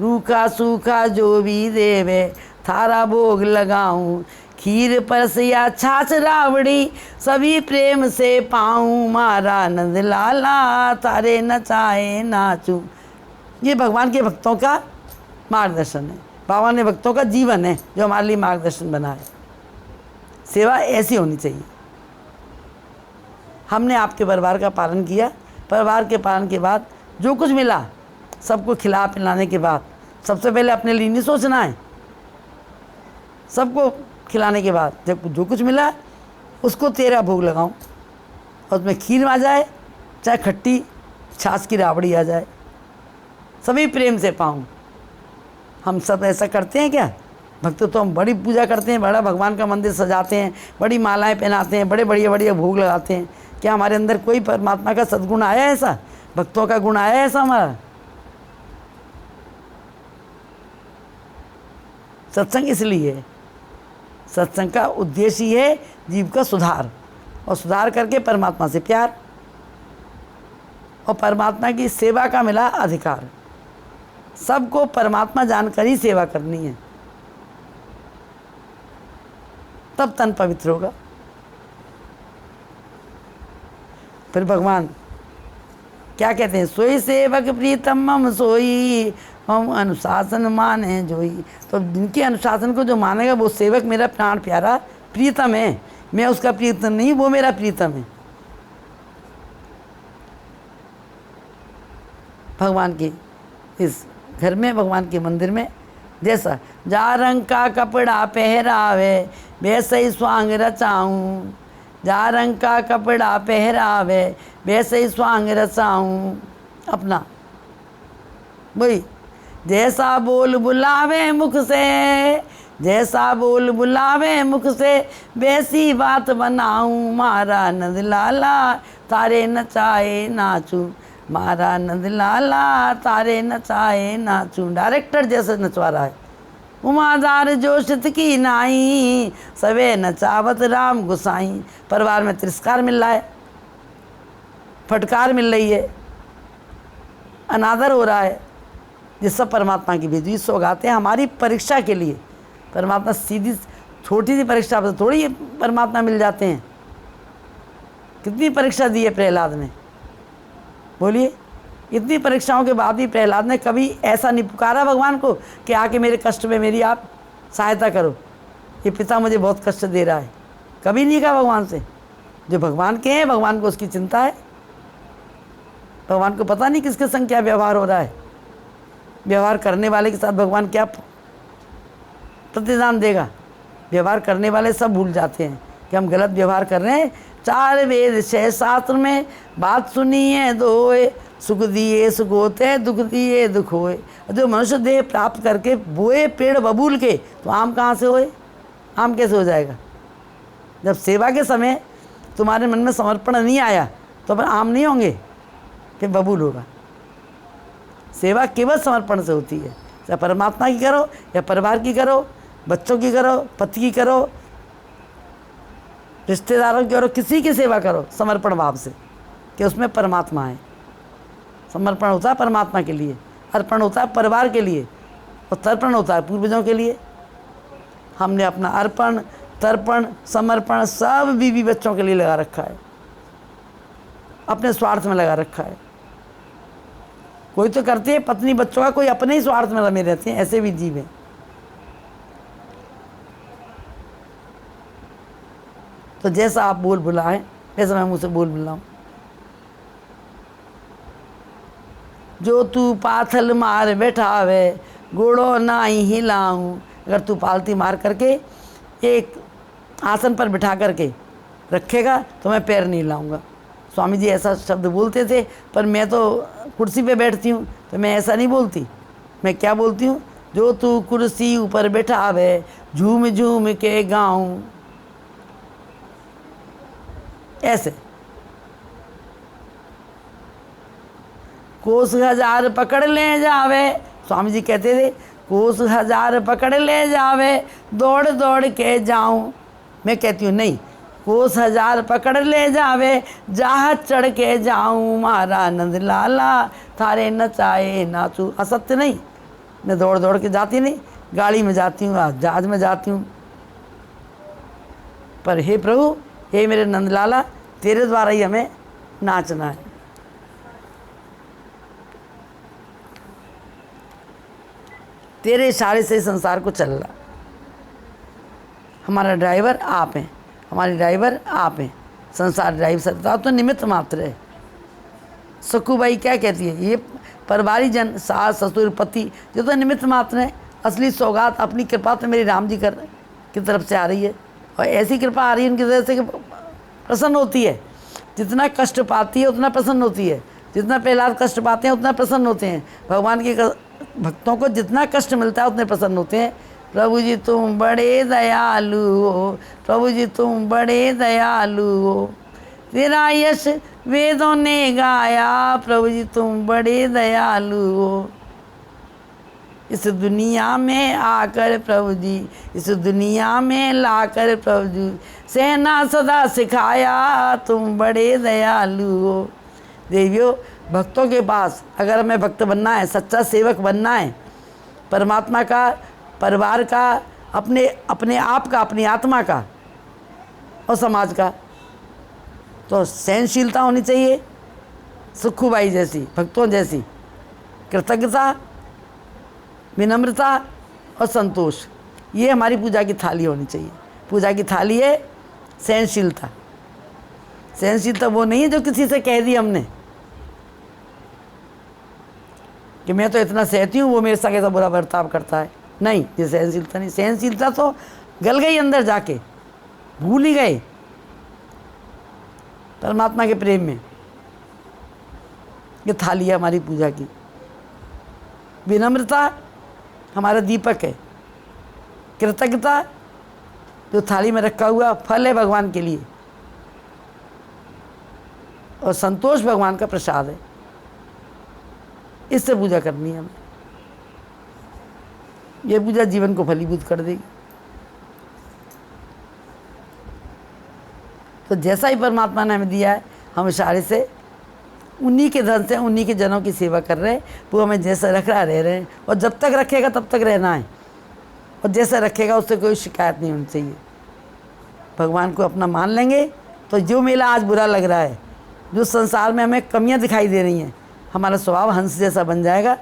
रूखा सूखा जो भी देव है थारा भोग लगाऊं, खीर परस या छाछ रावड़ी सभी प्रेम से पाऊं, मारा नंद लाला तारे नचाए नाचूं। ये भगवान के भक्तों का मार्गदर्शन है, बाबा ने भक्तों का जीवन है जो हमारे लिए मार्गदर्शन बना है। सेवा ऐसी होनी चाहिए। हमने आपके परिवार का पालन किया, परिवार के पालन के बाद जो कुछ मिला सबको खिला पिलाने के बाद सबसे पहले अपने लिए नहीं सोचना है। सबको खिलाने के बाद जब जो कुछ मिला उसको तेरा भोग लगाऊं, और उसमें खीर आ जाए चाहे खट्टी छाछ की राबड़ी आ जाए, सभी प्रेम से पाऊं। हम सब ऐसा करते हैं क्या? भक्त तो हम बड़ी पूजा करते हैं, बड़ा भगवान का मंदिर सजाते हैं, बड़ी मालाएं पहनाते हैं, बड़े बढ़िया बढ़िया भोग लगाते हैं। क्या हमारे अंदर कोई परमात्मा का सद्गुण आया है? ऐसा भक्तों का गुण आया है ऐसा हमारा? सत्संग इसलिए है, सत्संग का उद्देश्य ही है जीव का सुधार, और सुधार करके परमात्मा से प्यार और परमात्मा की सेवा का मिला अधिकार। सबको परमात्मा जानकर ही सेवा करनी है, तब तन पवित्र होगा। फिर भगवान क्या कहते हैं? सोई सेवक प्रीतम मम सोई, हम अनुशासन माने जोई। तो जिनके अनुशासन को जो मानेगा वो सेवक मेरा प्राण प्यारा प्रीतम है। मैं उसका प्रीतम नहीं, वो मेरा प्रीतम है। भगवान के इस घर में, भगवान के मंदिर में, जैसा जा रंग का कपड़ा पहरावे वैसे ही स्वांग रचाऊं, जा रंग का कपड़ा पहरावे वैसे ही स्वांग रचाऊं। अपना वही जैसा बोल बुलावे मुख से, जैसा बोल बुलावे मुख से वैसी बात बनाऊं, मारा नंद लाला तारे नचाए नाचूं, मारा नंद लाला तारे नचाए नाचूं। डायरेक्टर जैसे नचवा रहा है। उमादार जोशित की नाई सवे नचावत राम गुसाई। परिवार में तिरस्कार मिल रहा है, फटकार मिल रही है, अनादर हो रहा है, ये सब परमात्मा की भेजी सौगातें हैं हमारी परीक्षा के लिए। परमात्मा सीधी छोटी सी परीक्षा पर थोड़ी परमात्मा मिल जाते हैं। कितनी परीक्षा दी है प्रहलाद ने, बोलिए। इतनी परीक्षाओं के बाद भी प्रहलाद ने कभी ऐसा नहीं पुकारा भगवान को कि आके मेरे कष्ट में मेरी आप सहायता करो, ये पिता मुझे बहुत कष्ट दे रहा है। कभी नहीं कहा भगवान से। जो भगवान के हैं, भगवान को उसकी चिंता है। भगवान को पता नहीं किसके संग क्या व्यवहार हो रहा है। व्यवहार करने वाले के साथ भगवान क्या प्रतिदान देगा? व्यवहार करने वाले सब भूल जाते हैं कि हम गलत व्यवहार कर रहे हैं। 4 वेद 6 शास्त्र में बात सुनी है दोए, सुख दिए सुख होते, दुख दिए दुख होए। जो मनुष्य देह प्राप्त करके बोए पेड़ बबूल के, तो आम कहाँ से होए? आम कैसे हो जाएगा? जब सेवा के समय तुम्हारे मन में समर्पण नहीं आया तो फिर आम नहीं होंगे, फिर बबूल होगा। सेवा केवल समर्पण से होती है। चाहे परमात्मा की करो या परिवार की करो, बच्चों की करो, पति की करो, रिश्तेदारों की करो, किसी की सेवा करो समर्पण भाव से कि उसमें परमात्मा है। समर्पण होता है परमात्मा के लिए, अर्पण होता है परिवार के लिए, और तर्पण होता है पूर्वजों के लिए। हमने अपना अर्पण तर्पण समर्पण सब बीवी बच्चों के लिए लगा रखा है, अपने स्वार्थ में लगा रखा है। कोई तो करती है पत्नी बच्चों का, कोई अपने ही स्वार्थ में लगे रहते हैं, ऐसे भी जीव हैं। तो जैसा आप बोल बुलाएं वैसा मैं मुझसे बोल बुलाऊं। जो तू पाथल मार बैठावे गोड़ो ना ही हिलाऊं। अगर तू पालती मार करके एक आसन पर बिठा करके रखेगा तो मैं पैर नहीं हिलाऊंगा। स्वामी जी ऐसा शब्द बोलते थे, पर मैं तो कुर्सी पे बैठती हूँ तो मैं ऐसा नहीं बोलती। मैं क्या बोलती हूँ, जो तू कुर्सी ऊपर बैठावे झूम झूम के गाऊं, ऐसे। कोस हजार पकड़ ले जावे, स्वामी जी कहते थे, कोस हजार पकड़ ले जावे दौड़ दौड़ के जाऊं। मैं कहती हूँ नहीं, कोस हजार पकड़ ले जावे जहाज चढ़ के जाऊं, मारा नंद लाला थारे नचाए नाचू। असत्य नहीं, मैं दौड़ दौड़ के जाती नहीं, गाड़ी में जाती हूँ, जहाज में जाती हूँ। पर हे प्रभु, हे मेरे नंद लाला, तेरे द्वारा ही हमें नाचना है। तेरे इशारे से संसार को चल रहा। हमारा ड्राइवर आप हैं, हमारी ड्राइवर आप हैं, संसार ड्राइव सकता तो निमित्त मात्र है। सखूबाई क्या कहती है, ये परिवारी जन सास ससुर पति जो तो निमित्त मात्र है, असली सौगात अपनी कृपा तो मेरे राम जी की तरफ से आ रही है। और ऐसी कृपा आ रही है उनकी तरफ से कि प्रसन्न होती है। जितना कष्ट पाती है उतना प्रसन्न होती है, जितना प्रहलाद कष्ट पाते हैं उतना प्रसन्न होते हैं। भगवान के भक्तों को जितना कष्ट मिलता है उतने प्रसन्न होते हैं। प्रभु जी तुम बड़े दयालु हो, प्रभु जी तुम बड़े दयालु हो, तेरा यश वेदों ने गाया, प्रभु जी तुम बड़े दयालु हो। इस दुनिया में आकर प्रभु जी, इस दुनिया में लाकर प्रभु जी सहना सदा सिखाया, तुम बड़े दयालु हो। देवियों, भक्तों के पास अगर हमें भक्त बनना है, सच्चा सेवक बनना है, परमात्मा का, परिवार का, अपने आप का, अपनी आत्मा का और समाज का, तो सहनशीलता होनी चाहिए, सुखूबाई जैसी, भक्तों जैसी, कृतज्ञता, विनम्रता और संतोष। ये हमारी पूजा की थाली होनी चाहिए। पूजा की थाली है सहनशीलता। सहनशीलता वो नहीं है जो किसी से कह दी हमने कि मैं तो इतना सहती हूँ, वो मेरे साथ ऐसा बुरा बर्ताव करता है। नहीं, ये सहनशीलता नहीं। सहनशीलता तो गल गई अंदर जाके, भूल ही गए परमात्मा के प्रेम में। ये थाली है हमारी पूजा की। विनम्रता हमारा दीपक है। कृतज्ञता जो थाली में रखा हुआ फल है भगवान के लिए, और संतोष भगवान का प्रसाद है। इससे पूजा करनी है हमें। यह पूजा जीवन को फलीभूत कर देगी। तो जैसा ही परमात्मा ने हमें दिया है, हम इशारे से उन्हीं के धन से उन्हीं के जनों की सेवा कर रहे हैं। वो हमें जैसा रख रहा रह रहे हैं, और जब तक रखेगा तब तक रहना है, और जैसा रखेगा उससे कोई शिकायत नहीं होनी चाहिए। भगवान को अपना मान लेंगे तो जो मेला आज बुरा लग रहा है, जो संसार में हमें कमियां दिखाई दे रही हैं, हमारा स्वभाव हंस जैसा बन जाएगा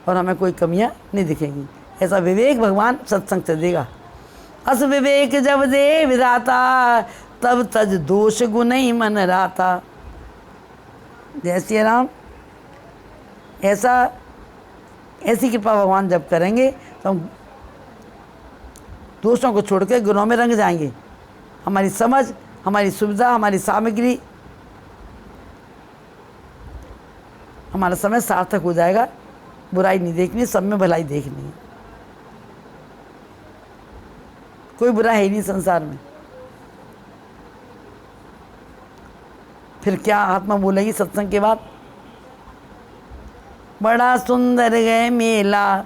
और हमें कोई कमियां नहीं दिखेंगी। ऐसा विवेक भगवान सत्संग से देगा। अस विवेक जब दे विधाता, तब तज दोष गुण ही मन राता। जय श्री राम। ऐसी कृपा भगवान जब करेंगे तो हम दोषों को छोड़ के गुणों में रंग जाएंगे। हमारी समझ, हमारी सुविधा, हमारी सामग्री, हमारा समय सार्थक हो जाएगा। बुराई नहीं देखनी, सब में भलाई देखनी है। कोई बुरा है ही नहीं संसार में। फिर क्या आत्मा बोलेगी सत्संग के बाद, बड़ा सुंदर गए मेला,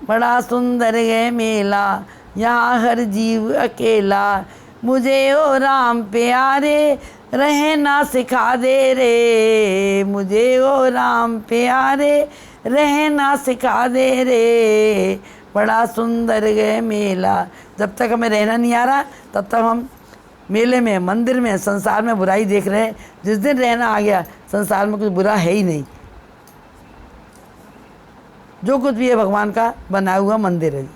बड़ा सुंदर गए मेला, यहाँ हर जीव अकेला, मुझे ओ राम प्यारे रहना सिखा दे रे, मुझे ओ राम प्यारे रहना सिखा दे रे, बड़ा सुंदर गए मेला। जब तक हमें रहना नहीं आ रहा तब तक हम मेले में, मंदिर में, संसार में बुराई देख रहे हैं। जिस दिन रहना आ गया संसार में कुछ बुरा है ही नहीं। जो कुछ भी है भगवान का बनाया हुआ मंदिर है।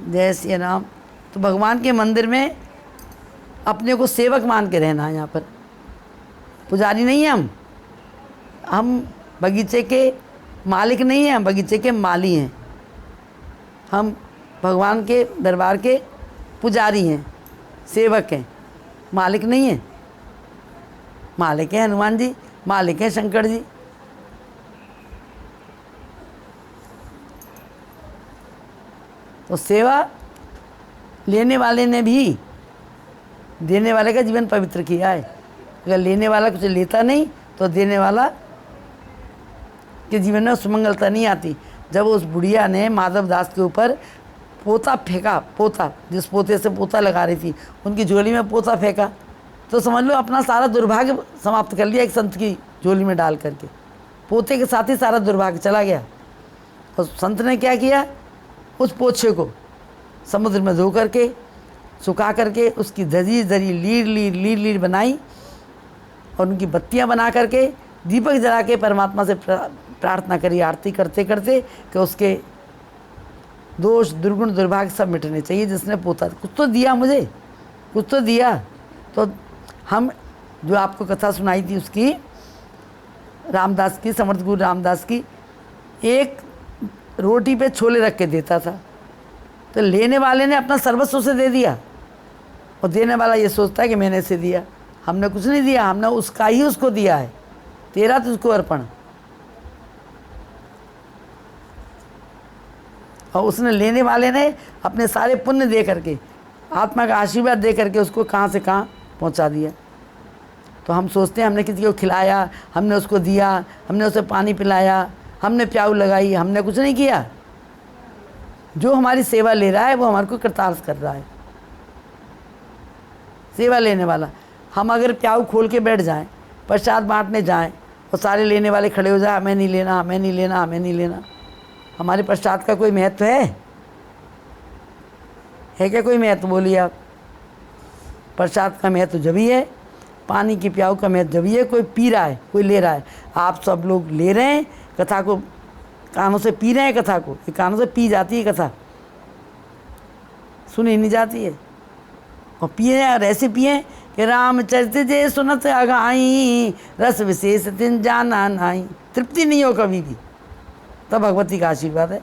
जय श्री राम। तो भगवान के मंदिर में अपने को सेवक मान के रहना है। यहाँ पर पुजारी नहीं है हम बगीचे के मालिक नहीं हैं, हम बगीचे के माली हैं। हम भगवान के दरबार के पुजारी हैं, सेवक हैं, मालिक नहीं हैं। मालिक हैं हनुमान जी, मालिक हैं शंकर जी। तो सेवा लेने वाले ने भी देने वाले का जीवन पवित्र किया है। अगर लेने वाला कुछ लेता नहीं तो देने वाला के जीवन में सुमंगलता नहीं आती। जब उस बुढ़िया ने माधव दास के ऊपर पोता फेंका, पोता जिस पोते से पोता लगा रही थी उनकी झोली में पोता फेंका, तो समझ लो अपना सारा दुर्भाग्य समाप्त कर लिया एक संत की झोली में डाल करके। पोते के साथ ही सारा दुर्भाग्य चला गया। और संत ने क्या किया, उस पोछे को समुद्र में धो करके सुखा करके उसकी दरी दरी लीर बनाई और उनकी बत्तियां बना करके दीपक जला के परमात्मा से प्रार्थना करी, आरती करते करते कि उसके दोष दुर्गुण दुर्भाग्य सब मिटने चाहिए। जिसने पोता कुछ तो दिया, मुझे कुछ तो दिया। तो हम जो आपको कथा सुनाई थी उसकी, रामदास की, समर्थ गुरु रामदास की, एक रोटी पे छोले रख के देता था। तो लेने वाले ने अपना सर्वस्व उसे दे दिया और देने वाला ये सोचता है कि मैंने इसे दिया। हमने कुछ नहीं दिया, हमने उसका ही उसको दिया है। तेरा तुझको अर्पण। और उसने लेने वाले ने अपने सारे पुण्य दे करके, आत्मा का आशीर्वाद दे करके उसको कहाँ से कहाँ पहुँचा दिया। तो हम सोचते हैं हमने किसी को खिलाया, हमने उसको दिया, हमने उसे पानी पिलाया, हमने प्याऊ लगाई, हमने कुछ नहीं किया। जो हमारी सेवा ले रहा है वो हमारे को कृतार्थ कर रहा है। सेवा लेने वाला, हम अगर प्याऊ खोल के बैठ जाएं, प्रसाद बांटने जाएं और सारे लेने वाले खड़े हो जाए, हमें नहीं लेना, हमें नहीं लेना, हमें नहीं लेना, हमारे प्रसाद का कोई महत्व है क्या कोई महत्व? बोलिए आप। प्रसाद का महत्व जब ही है, पानी की प्याऊ का महत्व जब ही है, कोई पी रहा है, कोई ले रहा है। आप सब लोग ले रहे हैं कथा को, कानों से पी रहे हैं कथा को। ये कानों से पी जाती है कथा, सुनी नहीं जाती है। और पिए और ऐसे पिए कि रामचरित जे सुनत अगाई, रस विशेष तिन जाना नाई। तृप्ति नहीं हो कभी भी, तब भगवती का आशीर्वाद है,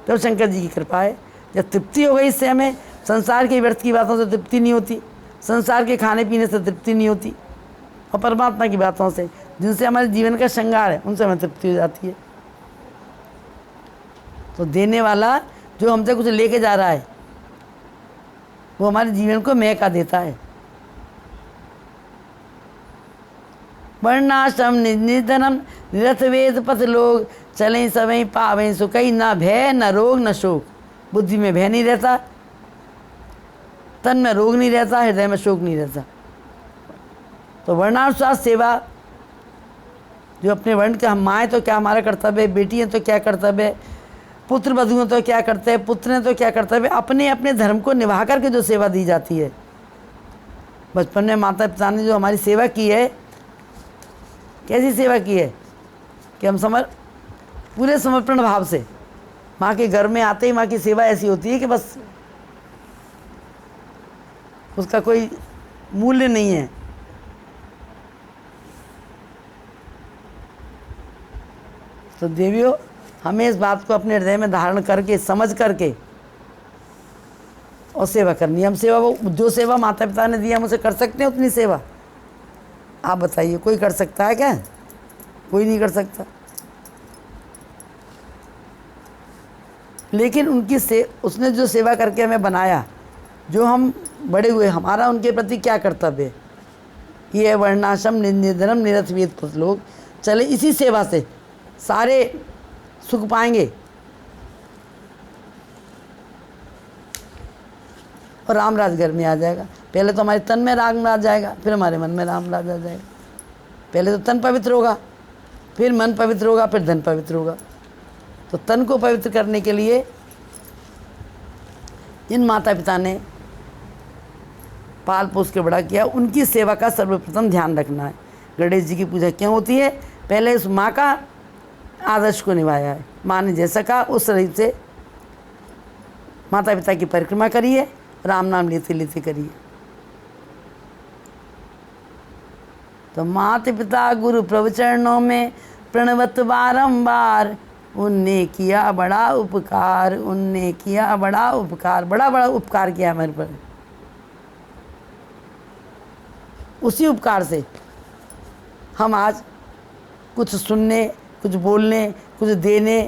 तब शंकर जी की कृपा है। जब तृप्ति हो गई, इससे हमें संसार के व्यर्थ की बातों से तृप्ति नहीं होती, संसार के खाने पीने से तृप्ति नहीं होती, और परमात्मा की बातों से जिनसे हमारे जीवन का श्रृंगार है उनसे हमें तृप्ति हो जाती है। तो देने वाला जो हमसे कुछ लेके जा रहा है वो हमारे जीवन को महका देता है। वर्णाश्रम निधनम निरथ वेद पथ लोग, चलें सवें पावें सुखई, न भय न रोग न शोक। बुद्धि में भय नहीं रहता, तन में रोग नहीं रहता, हृदय में शोक नहीं रहता। तो वर्णानुसार सेवा, जो अपने वर्ण के, हम माँ तो क्या हमारा कर्तव्य है, बेटी हैं तो क्या कर्तव्य है, पुत्र वधु हैं तो क्या करते हैं, पुत्र हैं तो क्या कर्तव्य, अपने अपने धर्म को निभा करके जो सेवा दी जाती है। बचपन में माता पिता ने जो हमारी सेवा की है, कैसी सेवा की है कि हम पूरे समर्पण भाव से, माँ के घर में आते ही माँ की सेवा ऐसी होती है कि बस उसका कोई मूल्य नहीं है। तो देवियों, हमें इस बात को अपने हृदय में धारण करके, समझ करके और सेवा करनी। हम सेवा, वो जो सेवा माता पिता ने दी हम उसे कर सकते हैं उतनी सेवा? आप बताइए, कोई कर सकता है क्या? कोई नहीं कर सकता। लेकिन उसने जो सेवा करके हमें बनाया, जो हम बड़े हुए, हमारा उनके प्रति क्या कर्तव्य है? ये है वर्णाश्रम निधनम निरथ वेद पथ लोग, चले इसी सेवा से सारे सुख पाएंगे और राम राज घर में आ जाएगा। पहले तो हमारे तन में राम राज जाएगा, फिर हमारे मन में राम राज आ जाएगा। पहले तो तन पवित्र होगा, फिर मन पवित्र होगा, फिर धन पवित्र होगा। तो तन को पवित्र करने के लिए जिन माता पिता ने पाल पोस के बड़ा किया, उनकी सेवा का सर्वप्रथम ध्यान रखना है। गणेश जी की पूजा क्यों होती है? पहले उस माँ का आदर्श को निभाया है। माँ ने जैसा कहा उस शरीर से माता पिता की परिक्रमा करिए, राम नाम लेते लेते करिए। तो माता पिता गुरु प्रभु चरणों में प्रणवत बारंबार, उनने किया बड़ा उपकार, उनने किया बड़ा उपकार, बड़ा बड़ा उपकार किया मेरे पर। उसी उपकार से हम आज कुछ सुनने, कुछ बोलने, कुछ देने,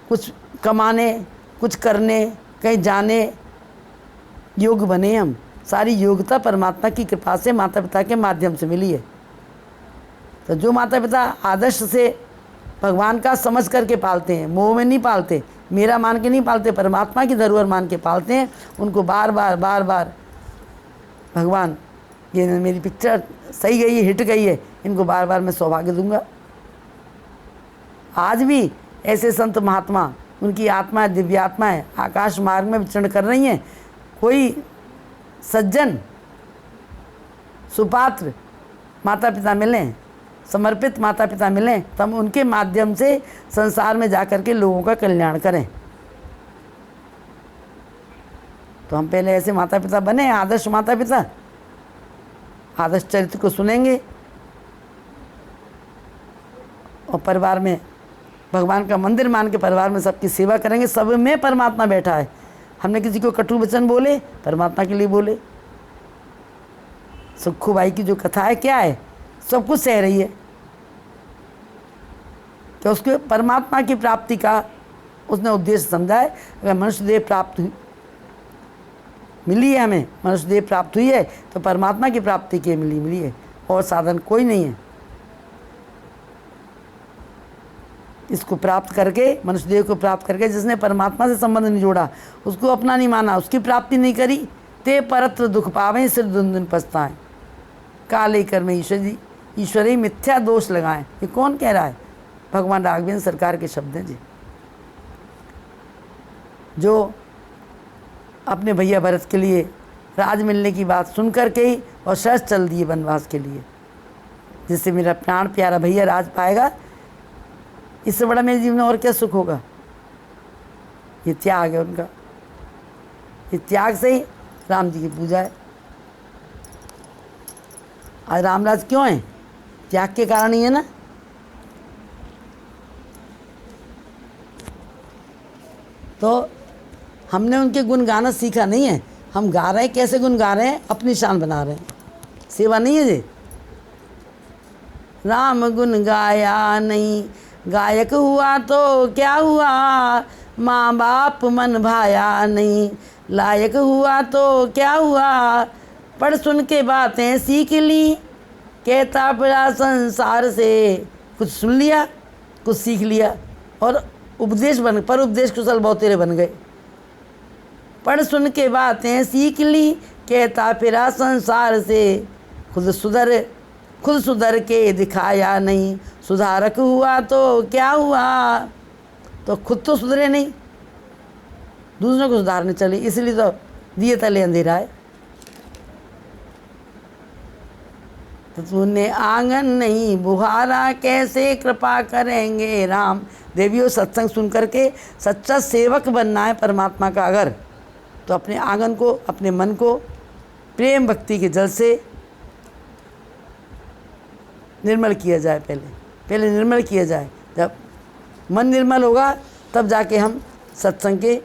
कुछ कमाने, कुछ करने, कहीं जाने योग्य बने। हम सारी योग्यता परमात्मा की कृपा से माता पिता के माध्यम से मिली है। तो जो माता पिता आदर्श से भगवान का समझ करके पालते हैं, मोह में नहीं पालते, मेरा मान के नहीं पालते, परमात्मा की धरोहर मान के पालते हैं, उनको बार बार भगवान, ये मेरी पिक्चर सही गई है, हिट गई है, इनको बार बार मैं सौभाग्य दूंगा। आज भी ऐसे संत महात्मा, उनकी आत्मा दिव्य आत्माएं आकाश मार्ग में विचरण कर रही हैं। कोई सज्जन सुपात्र माता पिता मिलें, समर्पित माता पिता मिलें, तब उनके माध्यम से संसार में जाकर के लोगों का कल्याण करें। तो हम पहले ऐसे माता पिता बने, आदर्श माता पिता। आदर्श चरित्र को सुनेंगे और परिवार में भगवान का मंदिर मान के परिवार में सबकी सेवा करेंगे। सब में परमात्मा बैठा है। हमने किसी को कटु वचन बोले, परमात्मा के लिए बोले। सुखू बाई की जो कथा है, क्या है, सब कुछ सह रही है, तो उसके परमात्मा की प्राप्ति का उसने उद्देश्य समझा है। अगर मनुष्य देह प्राप्त हुई, मिली है हमें, मनुष्य देह प्राप्त हुई है, तो परमात्मा की प्राप्ति के मिली है, और साधन कोई नहीं है। इसको प्राप्त करके, मनुष्य देह को प्राप्त करके, जिसने परमात्मा से संबंध नहीं जोड़ा, उसको अपना नहीं माना, उसकी प्राप्ति नहीं करी, ते परत्र दुख पावें, सिर दिन दिन पछताएं, काले कर्म ईश्वरी मिथ्या दोष लगाएं। ये कौन कह रहा है? भगवान राघवेंद्र सरकार के शब्द हैं जी, जो अपने भैया भरत के लिए राज मिलने की बात सुन कर के ही और शर्त चल दिए वनवास के लिए, जिससे मेरा प्राण प्यारा भैया राज पाएगा, इससे बड़ा मेरे जीवन में और क्या सुख होगा। ये त्याग है उनका, ये त्याग से ही राम जी की पूजा है। आज रामराज क्यों है? त्याग के कारण ही है ना। तो हमने उनके गुण गाना सीखा नहीं है, हम गा रहे हैं। कैसे गुण गा रहे हैं? अपनी शान बना रहे हैं, सेवा नहीं है जी। राम गुण गाया नहीं, गायक हुआ तो क्या हुआ, माँ बाप मन भाया नहीं, लायक हुआ तो क्या हुआ, पढ़ सुन के बातें सीख ली, कहता पड़ा संसार से, कुछ सुन लिया, कुछ सीख लिया, और उपदेश बन, पर उपदेश कुशल बहुतेरे बन गए। पढ़ सुन के बातें सीख ली, कहता फिरा संसार से, खुद सुधर के दिखाया नहीं, सुधारक हुआ तो क्या हुआ। तो खुद तो सुधरे नहीं, दूसरों को सुधारने चले, इसलिए तो दिए तले अंधेरा है। तो तूने आंगन नहीं बुहारा, कैसे कृपा करेंगे राम। देवियों, सत्संग सुन करके सच्चा सेवक बनना है परमात्मा का अगर, तो अपने आंगन को, अपने मन को प्रेम भक्ति के जल से निर्मल किया जाए। पहले निर्मल किया जाए। जब मन निर्मल होगा तब जाके हम सत्संग के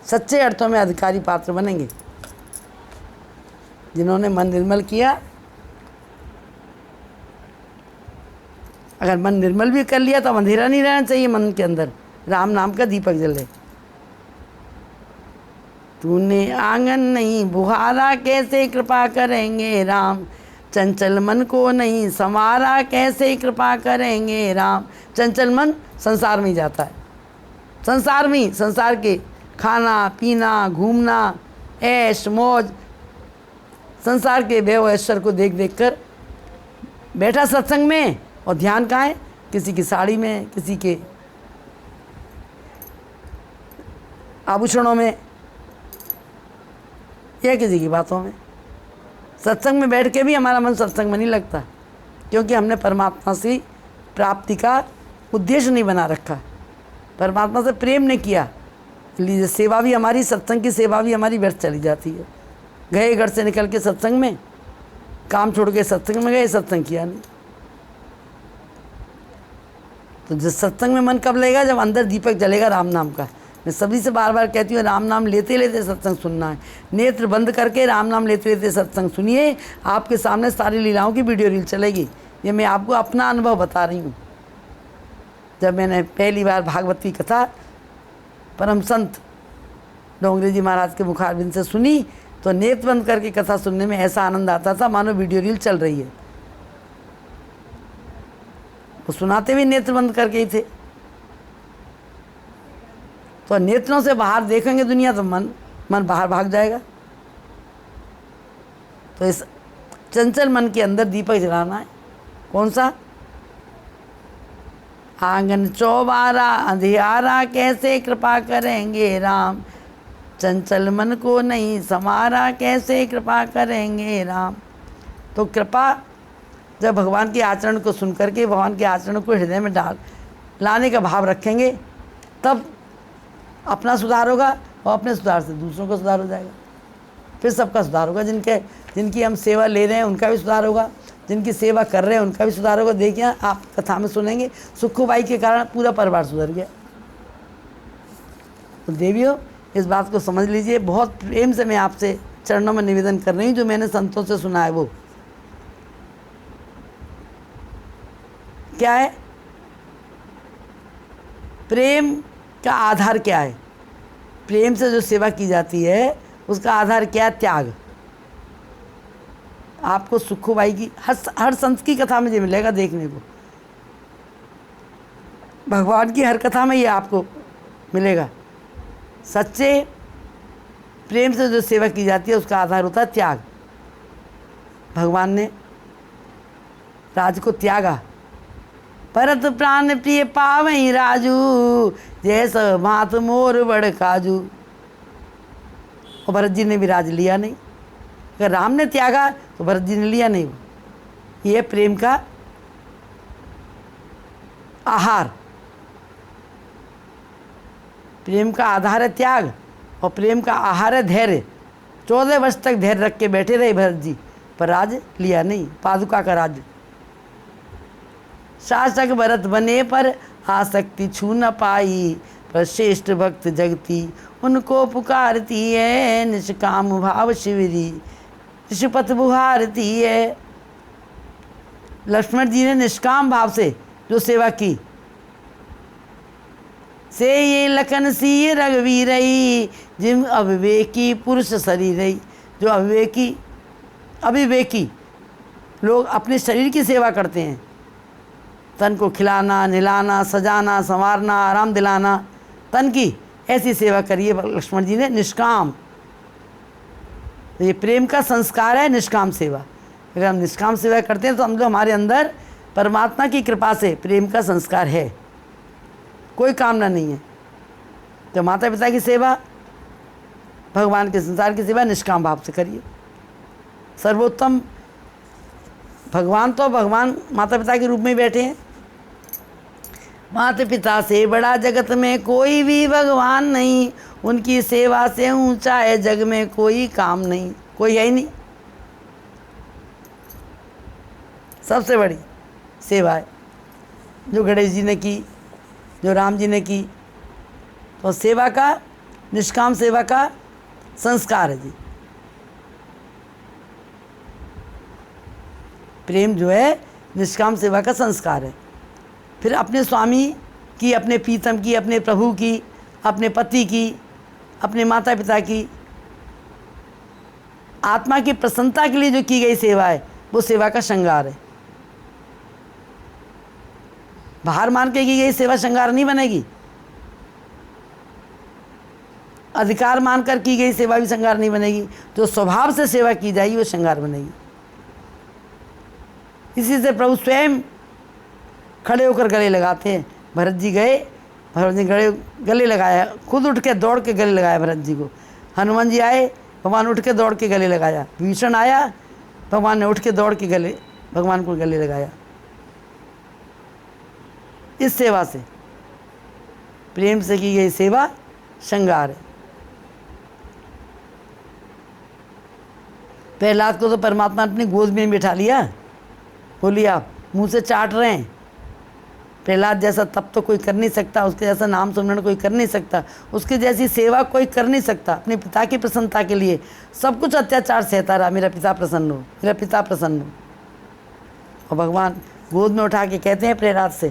सच्चे अर्थों में अधिकारी पात्र बनेंगे। जिन्होंने मन निर्मल किया, अगर मन निर्मल भी कर लिया तो अंधेरा नहीं रहना चाहिए मन के अंदर, राम नाम का दीपक जले। तूने आंगन नहीं बुहारा, कैसे कृपा करेंगे राम। चंचल मन को नहीं संवारा, कैसे कृपा करेंगे राम। चंचल मन संसार में ही जाता है, संसार में ही, संसार के खाना पीना घूमना ऐश मौज, संसार के भय ऐश्वर्य को देख देख कर बैठा सत्संग में और ध्यान कहाँ है, किसी की साड़ी में, किसी के आभूषणों में या किसी की बातों में। सत्संग में बैठ के भी हमारा मन सत्संग में नहीं लगता, क्योंकि हमने परमात्मा से प्राप्ति का उद्देश्य नहीं बना रखा, परमात्मा से प्रेम नहीं किया, इसलिए सेवा भी हमारी, सत्संग की सेवा भी हमारी व्यर्थ चली जाती है। गए घर से निकल के सत्संग में, काम छोड़ के सत्संग में गए, सत्संग किया नहीं। तो जिस सत्संग में मन कब लगेगा, जब अंदर दीपक जलेगा राम नाम का। मैं सभी से बार बार कहती हूँ, राम नाम लेते लेते सत्संग सुनना है। नेत्र बंद करके राम नाम लेते लेते सत्संग सुनिए, आपके सामने सारी लीलाओं की वीडियो रील चलेगी। ये मैं आपको अपना अनुभव बता रही हूँ। जब मैंने पहली बार भागवत की कथा परम संत डोंगरे जी महाराज के मुखारबिंद से सुनी, तो नेत्र बंद करके कथा सुनने में ऐसा आनंद आता था मानो वीडियो रील चल रही है। वो सुनाते भी नेत्र बंद करके ही थे। तो नेत्रों से बाहर देखेंगे दुनिया तो मन बाहर भाग जाएगा। तो इस चंचल मन के अंदर दीपक जलाना है। कौन सा? आंगन चौबारा अंधियारा कैसे कृपा करेंगे राम, चंचल मन को नहीं समारा कैसे कृपा करेंगे राम। तो कृपा जब भगवान के आचरण को सुन करके भगवान के आचरण को हृदय में लाने का भाव रखेंगे, तब अपना सुधार होगा और अपने सुधार से दूसरों का सुधार हो जाएगा, फिर सबका सुधार होगा। जिनकी हम सेवा ले रहे हैं उनका भी सुधार होगा, जिनकी सेवा कर रहे हैं उनका भी सुधार होगा। देखिए आप कथा में सुनेंगे, सुखूबाई के कारण पूरा परिवार सुधर गया। तो देवियों, इस बात को समझ लीजिए। बहुत प्रेम से मैं आपसे चरणों में निवेदन कर रही हूँ, जो मैंने संतों से सुना है वो क्या है? प्रेम का आधार क्या है? प्रेम से जो सेवा की जाती है उसका आधार क्या है? त्याग। आपको सुखूबाई की हर संत की कथा में ये मिलेगा देखने को, भगवान की हर कथा में ये आपको मिलेगा। सच्चे प्रेम से जो सेवा की जाती है उसका आधार होता है त्याग। भगवान ने राज को त्यागा। परत प्राण प्रिय पावई राजू, जैसा मात मोर बड़ काजू। और भरत जी ने भी राज लिया नहीं। अगर राम ने त्यागा तो भरत जी ने लिया नहीं। ये प्रेम का आहार, प्रेम का आधार है त्याग, और प्रेम का आहार है धैर्य। 14 वर्ष तक धैर्य रख के बैठे रहे भरत जी, पर राज लिया नहीं, पादुका का राज। शासक भरत बने पर आसक्ति छू न पाई, पर श्रेष्ठ भक्त जगती उनको पुकारती है। निष्काम भाव शिवरी ऋषिपथ बुहारती है। लक्ष्मण जी ने निष्काम भाव से जो सेवा की, से ये लखन सी रघुवीरई, जिम अविवेकी पुरुष शरीरई। जो अविवेकी लोग अपने शरीर की सेवा करते हैं, तन को खिलाना, नहलाना, सजाना, संवारना, आराम दिलाना, तन की ऐसी सेवा करिए लक्ष्मण जी ने निष्काम। तो ये प्रेम का संस्कार है, निष्काम सेवा। अगर हम निष्काम सेवा करते हैं तो हम लोग, हमारे अंदर परमात्मा की कृपा से प्रेम का संस्कार है, कोई कामना नहीं है। तो माता पिता की सेवा, भगवान के संसार की सेवा निष्काम भाव से करिए। सर्वोत्तम भगवान तो भगवान माता पिता के रूप में बैठे हैं। माता पिता से बड़ा जगत में कोई भी भगवान नहीं, उनकी सेवा से ऊंचा है जग में कोई काम नहीं, कोई है ही नहीं। सबसे बड़ी सेवा है जो गणेश जी ने की, जो राम जी ने की। तो सेवा का, निष्काम सेवा का संस्कार है जी। प्रेम जो है निष्काम सेवा का संस्कार है। फिर अपने स्वामी की, अपने प्रीतम की, अपने प्रभु की, अपने पति की, अपने माता पिता की, आत्मा की प्रसन्नता के लिए जो की गई सेवा है वो सेवा का श्रृंगार है। बाहर मान के की गई सेवा श्रृंगार नहीं बनेगी, अधिकार मानकर की गई सेवा भी श्रृंगार नहीं बनेगी। जो स्वभाव से सेवा की जाएगी वो श्रृंगार बनेगी। इसी से प्रभु स्वयं खड़े होकर गले लगाते हैं। भरत जी गए, भरत जी गले लगाया, खुद उठ के दौड़ के गले लगाया भरत जी को। हनुमान जी आए, भगवान उठ के दौड़ के गले लगाया। भीषण आया, भगवान ने उठ के दौड़ के गले भगवान को गले लगाया। इस सेवा से, प्रेम से की गई सेवा श्रृंगार है। प्रहलाद को तो परमात्मा ने अपनी गोद में बिठा लिया। बोलिए आप मुंह से चाट रहे हैं। प्रहलाद जैसा तप तो कोई कर नहीं सकता, उसके जैसा नाम सुमरण कोई कर नहीं सकता, उसकी जैसी सेवा कोई कर नहीं सकता। अपने पिता की प्रसन्नता के लिए सब कुछ अत्याचार सहता रहा, मेरा पिता प्रसन्न हो, मेरा पिता प्रसन्न हो। और भगवान गोद में उठा के कहते हैं प्रहलाद से,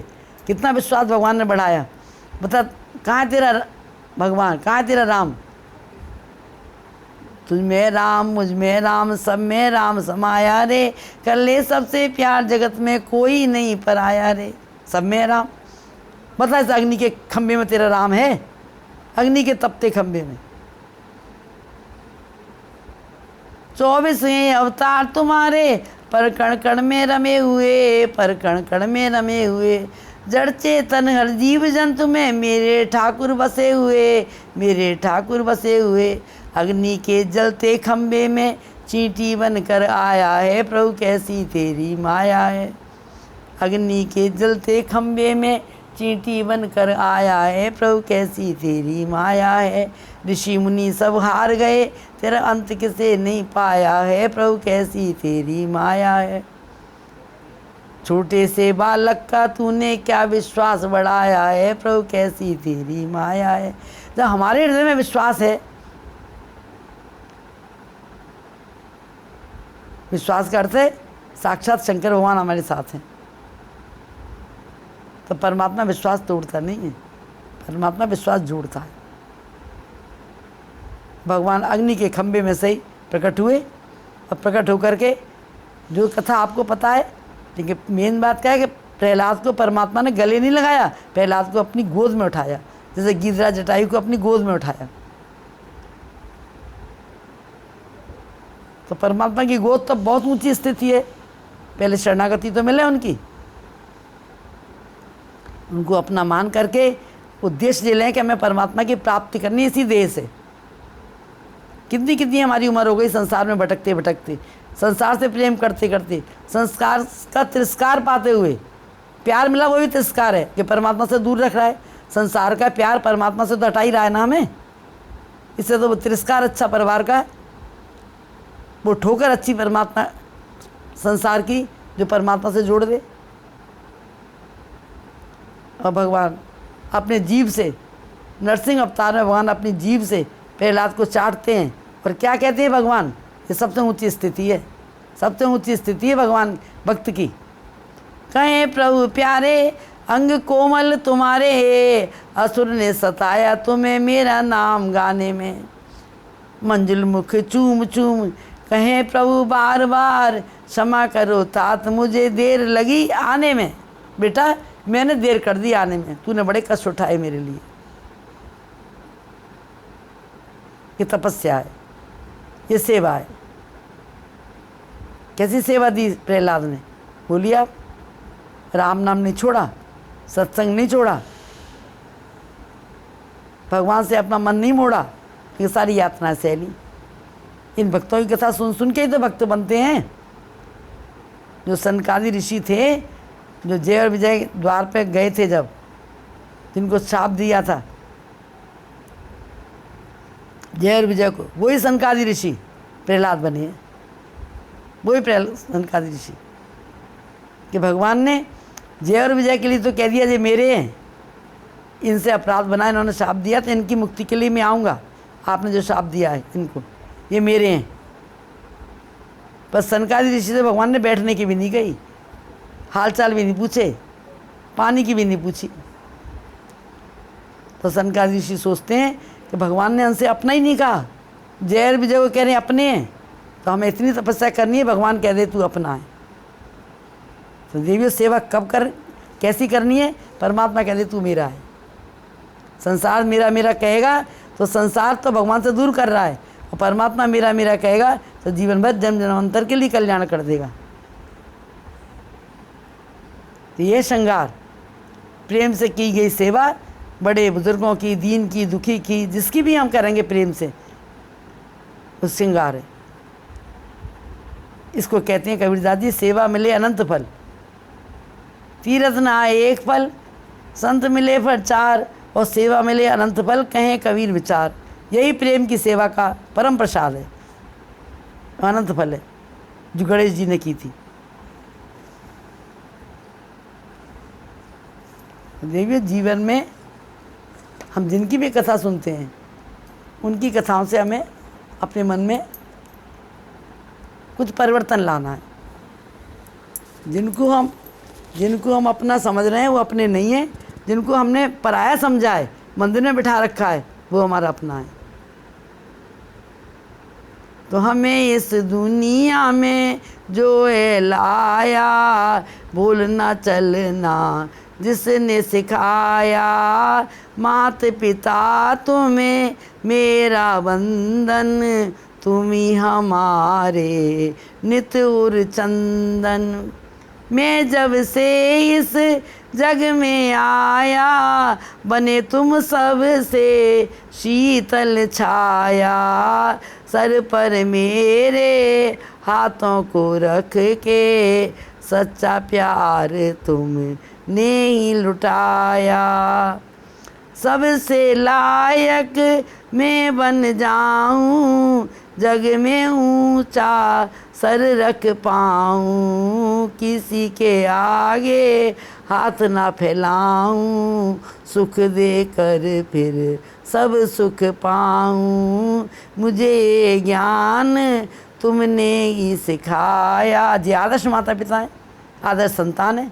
कितना विश्वास भगवान ने बढ़ाया। बता कहाँ है तेरा भगवान, कहाँ है तेरा राम? तुझ में राम, मुझ में राम, सब में राम समाया रे, कर ले सबसे प्यार, जगत में कोई नहीं पराया रे। सब में राम, बता इस अग्नि के खंभे में तेरा राम है, अग्नि के तपते खंभे में। 24 अवतार तुम्हारे, पर कण कण में रमे हुए, पर कण कण में रमे हुए। जड़ चेतन हर जीव जंतु में मेरे ठाकुर बसे हुए, मेरे ठाकुर बसे हुए। अग्नि के जलते खंबे में चींटी बनकर आया है, प्रभु कैसी तेरी माया है। अग्नि के जलते खंबे में चींटी बनकर आया है, प्रभु कैसी तेरी माया है। ऋषि मुनि सब हार गए, तेरा अंत किसे नहीं पाया है, प्रभु कैसी तेरी माया है। छोटे से बालक का तूने क्या विश्वास बढ़ाया है, प्रभु कैसी तेरी माया है। जब हमारे हृदय में विश्वास है, विश्वास का अर्थ है साक्षात शंकर भगवान हमारे साथ हैं, तो परमात्मा विश्वास तोड़ता नहीं है, परमात्मा विश्वास जोड़ता है। भगवान अग्नि के खंभे में से ही प्रकट हुए, और प्रकट होकर के जो कथा आपको पता है, लेकिन मेन बात क्या है कि प्रहलाद को परमात्मा ने गले नहीं लगाया, प्रहलाद को अपनी गोद में उठाया, जैसे गिरिराज जटायु को अपनी गोद में उठाया। तो परमात्मा की गोद तो बहुत ऊंची स्थिति है, पहले शरणागति तो मिले उनकी, उनको अपना मान करके उद्देश्य ये लें कि हमें परमात्मा की प्राप्ति करनी इसी देह से। कितनी कितनी हमारी उम्र हो गई संसार में भटकते भटकते, संसार से प्रेम करते करते, संस्कार का तिरस्कार पाते हुए। प्यार मिला वो भी तिरस्कार है कि परमात्मा से दूर रख रहा है। संसार का प्यार परमात्मा से तो हटा ही रहा है ना हमें, इससे तो वो तिरस्कार अच्छा परिवार का, वो ठोकर अच्छी परमात्मा संसार की जो परमात्मा से जोड़ दे। और भगवान अपने जीव से, नरसिंह अवतार में भगवान अपनी जीव से प्रहलाद को चाटते हैं, और क्या कहते हैं भगवान, ये सबसे ऊंची स्थिति है, सबसे ऊंची स्थिति है भगवान भक्त की। कहें प्रभु प्यारे अंग कोमल तुम्हारे, असुर ने सताया तुम्हें मेरा नाम गाने में। मंजुल मुख चूम चूम कहें प्रभु बार बार, क्षमा करो तात मुझे देर लगी आने में। बेटा मैंने देर कर दी आने में, तूने बड़े कष्ट उठाए मेरे लिए। ये तपस्या है, ये सेवा है। कैसी सेवा दी प्रहलाद ने, बोलिए आप। राम नाम नहीं छोड़ा, सत्संग नहीं छोड़ा, भगवान से अपना मन नहीं मोड़ा, ये सारी यातनाएं सह ली। इन भक्तों की कथा सुन सुन के ही तो भक्त बनते हैं। जो सनकादि ऋषि थे, जो जय और विजय द्वार पे गए थे, जब जिनको शाप दिया था जय और विजय को, वही सनकादि ऋषि प्रहलाद बने हैं, वही सनकादि ऋषि। कि भगवान ने जय और विजय के लिए तो कह दिया ये मेरे हैं, इनसे अपराध बनाए, इन्होंने शाप दिया, तो इनकी मुक्ति के लिए मैं आऊँगा, आपने जो शाप दिया है इनको, ये मेरे हैं। पर सनकादि ऋषि से भगवान ने बैठने की भी नहीं कही, हाल चाल भी नहीं पूछे, पानी की भी नहीं पूछी। तो सनकादि ऋषि सोचते हैं कि भगवान ने हमसे अपना ही नहीं कहा, जय और विजय को कह रहे हैं अपने हैं, तो हमें इतनी तपस्या करनी है, भगवान कह दे तू अपना है। तो देवियों सेवा कब कर, कैसी करनी है, परमात्मा कह दे तू मेरा है। संसार मेरा मेरा कहेगा तो संसार तो भगवान से दूर कर रहा है, और परमात्मा मेरा मेरा कहेगा तो जीवन भर जन्म जन्मांतर के लिए कल्याण कर देगा। तो ये श्रृंगार प्रेम से की गई सेवा, बड़े बुजुर्गों की, दीन की, दुखी की, जिसकी भी हम करेंगे प्रेम से, वो श्रृंगार है। इसको कहते हैं कबीरदास जी, सेवा मिले अनंत फल, तीरथ न आए एक फल, संत मिले फल चार, और सेवा मिले अनंत फल, कहें कबीर विचार। यही प्रेम की सेवा का परम प्रसाद है, अनंत फल है, जो गणेश जी ने की थी। देखिए, जीवन में हम जिनकी भी कथा सुनते हैं, उनकी कथाओं से हमें अपने मन में कुछ परिवर्तन लाना है। जिनको हम अपना समझ रहे हैं वो अपने नहीं हैं, जिनको हमने पराया समझा है, मंदिर में बिठा रखा है, वो हमारा अपना है। तो हमें इस दुनिया में जो है लाया, बोलना चलना जिसने सिखाया, मात पिता तुम्हें मेरा वंदन, तुम ही हमारे नित उर चंदन। मैं जब से इस जग में आया, बने तुम सब से शीतल छाया, सर पर मेरे हाथों को रख के, सच्चा प्यार तुमने ही लुटाया। सबसे लायक मैं बन जाऊं, जग में ऊंचा सर रख पाऊं, किसी के आगे हाथ ना फैलाऊं, सुख दे कर फिर सब सुख पाऊं, मुझे ये ज्ञान तुमने ही सिखाया। जी आदर्श माता पिता हैं, आदर्श संतान है,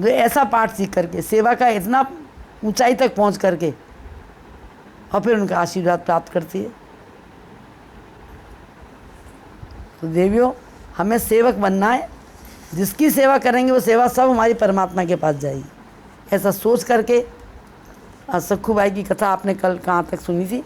जो ऐसा पाठ सीख करके, सेवा का इतना ऊंचाई तक पहुंच करके, और फिर उनका आशीर्वाद प्राप्त करती है। तो देवियों, हमें सेवक बनना है, जिसकी सेवा करेंगे वो सेवा सब हमारी परमात्मा के पास जाएगी। ऐसा सोच करके सखू भाई की कथा आपने कल कहाँ तक सुनी थी?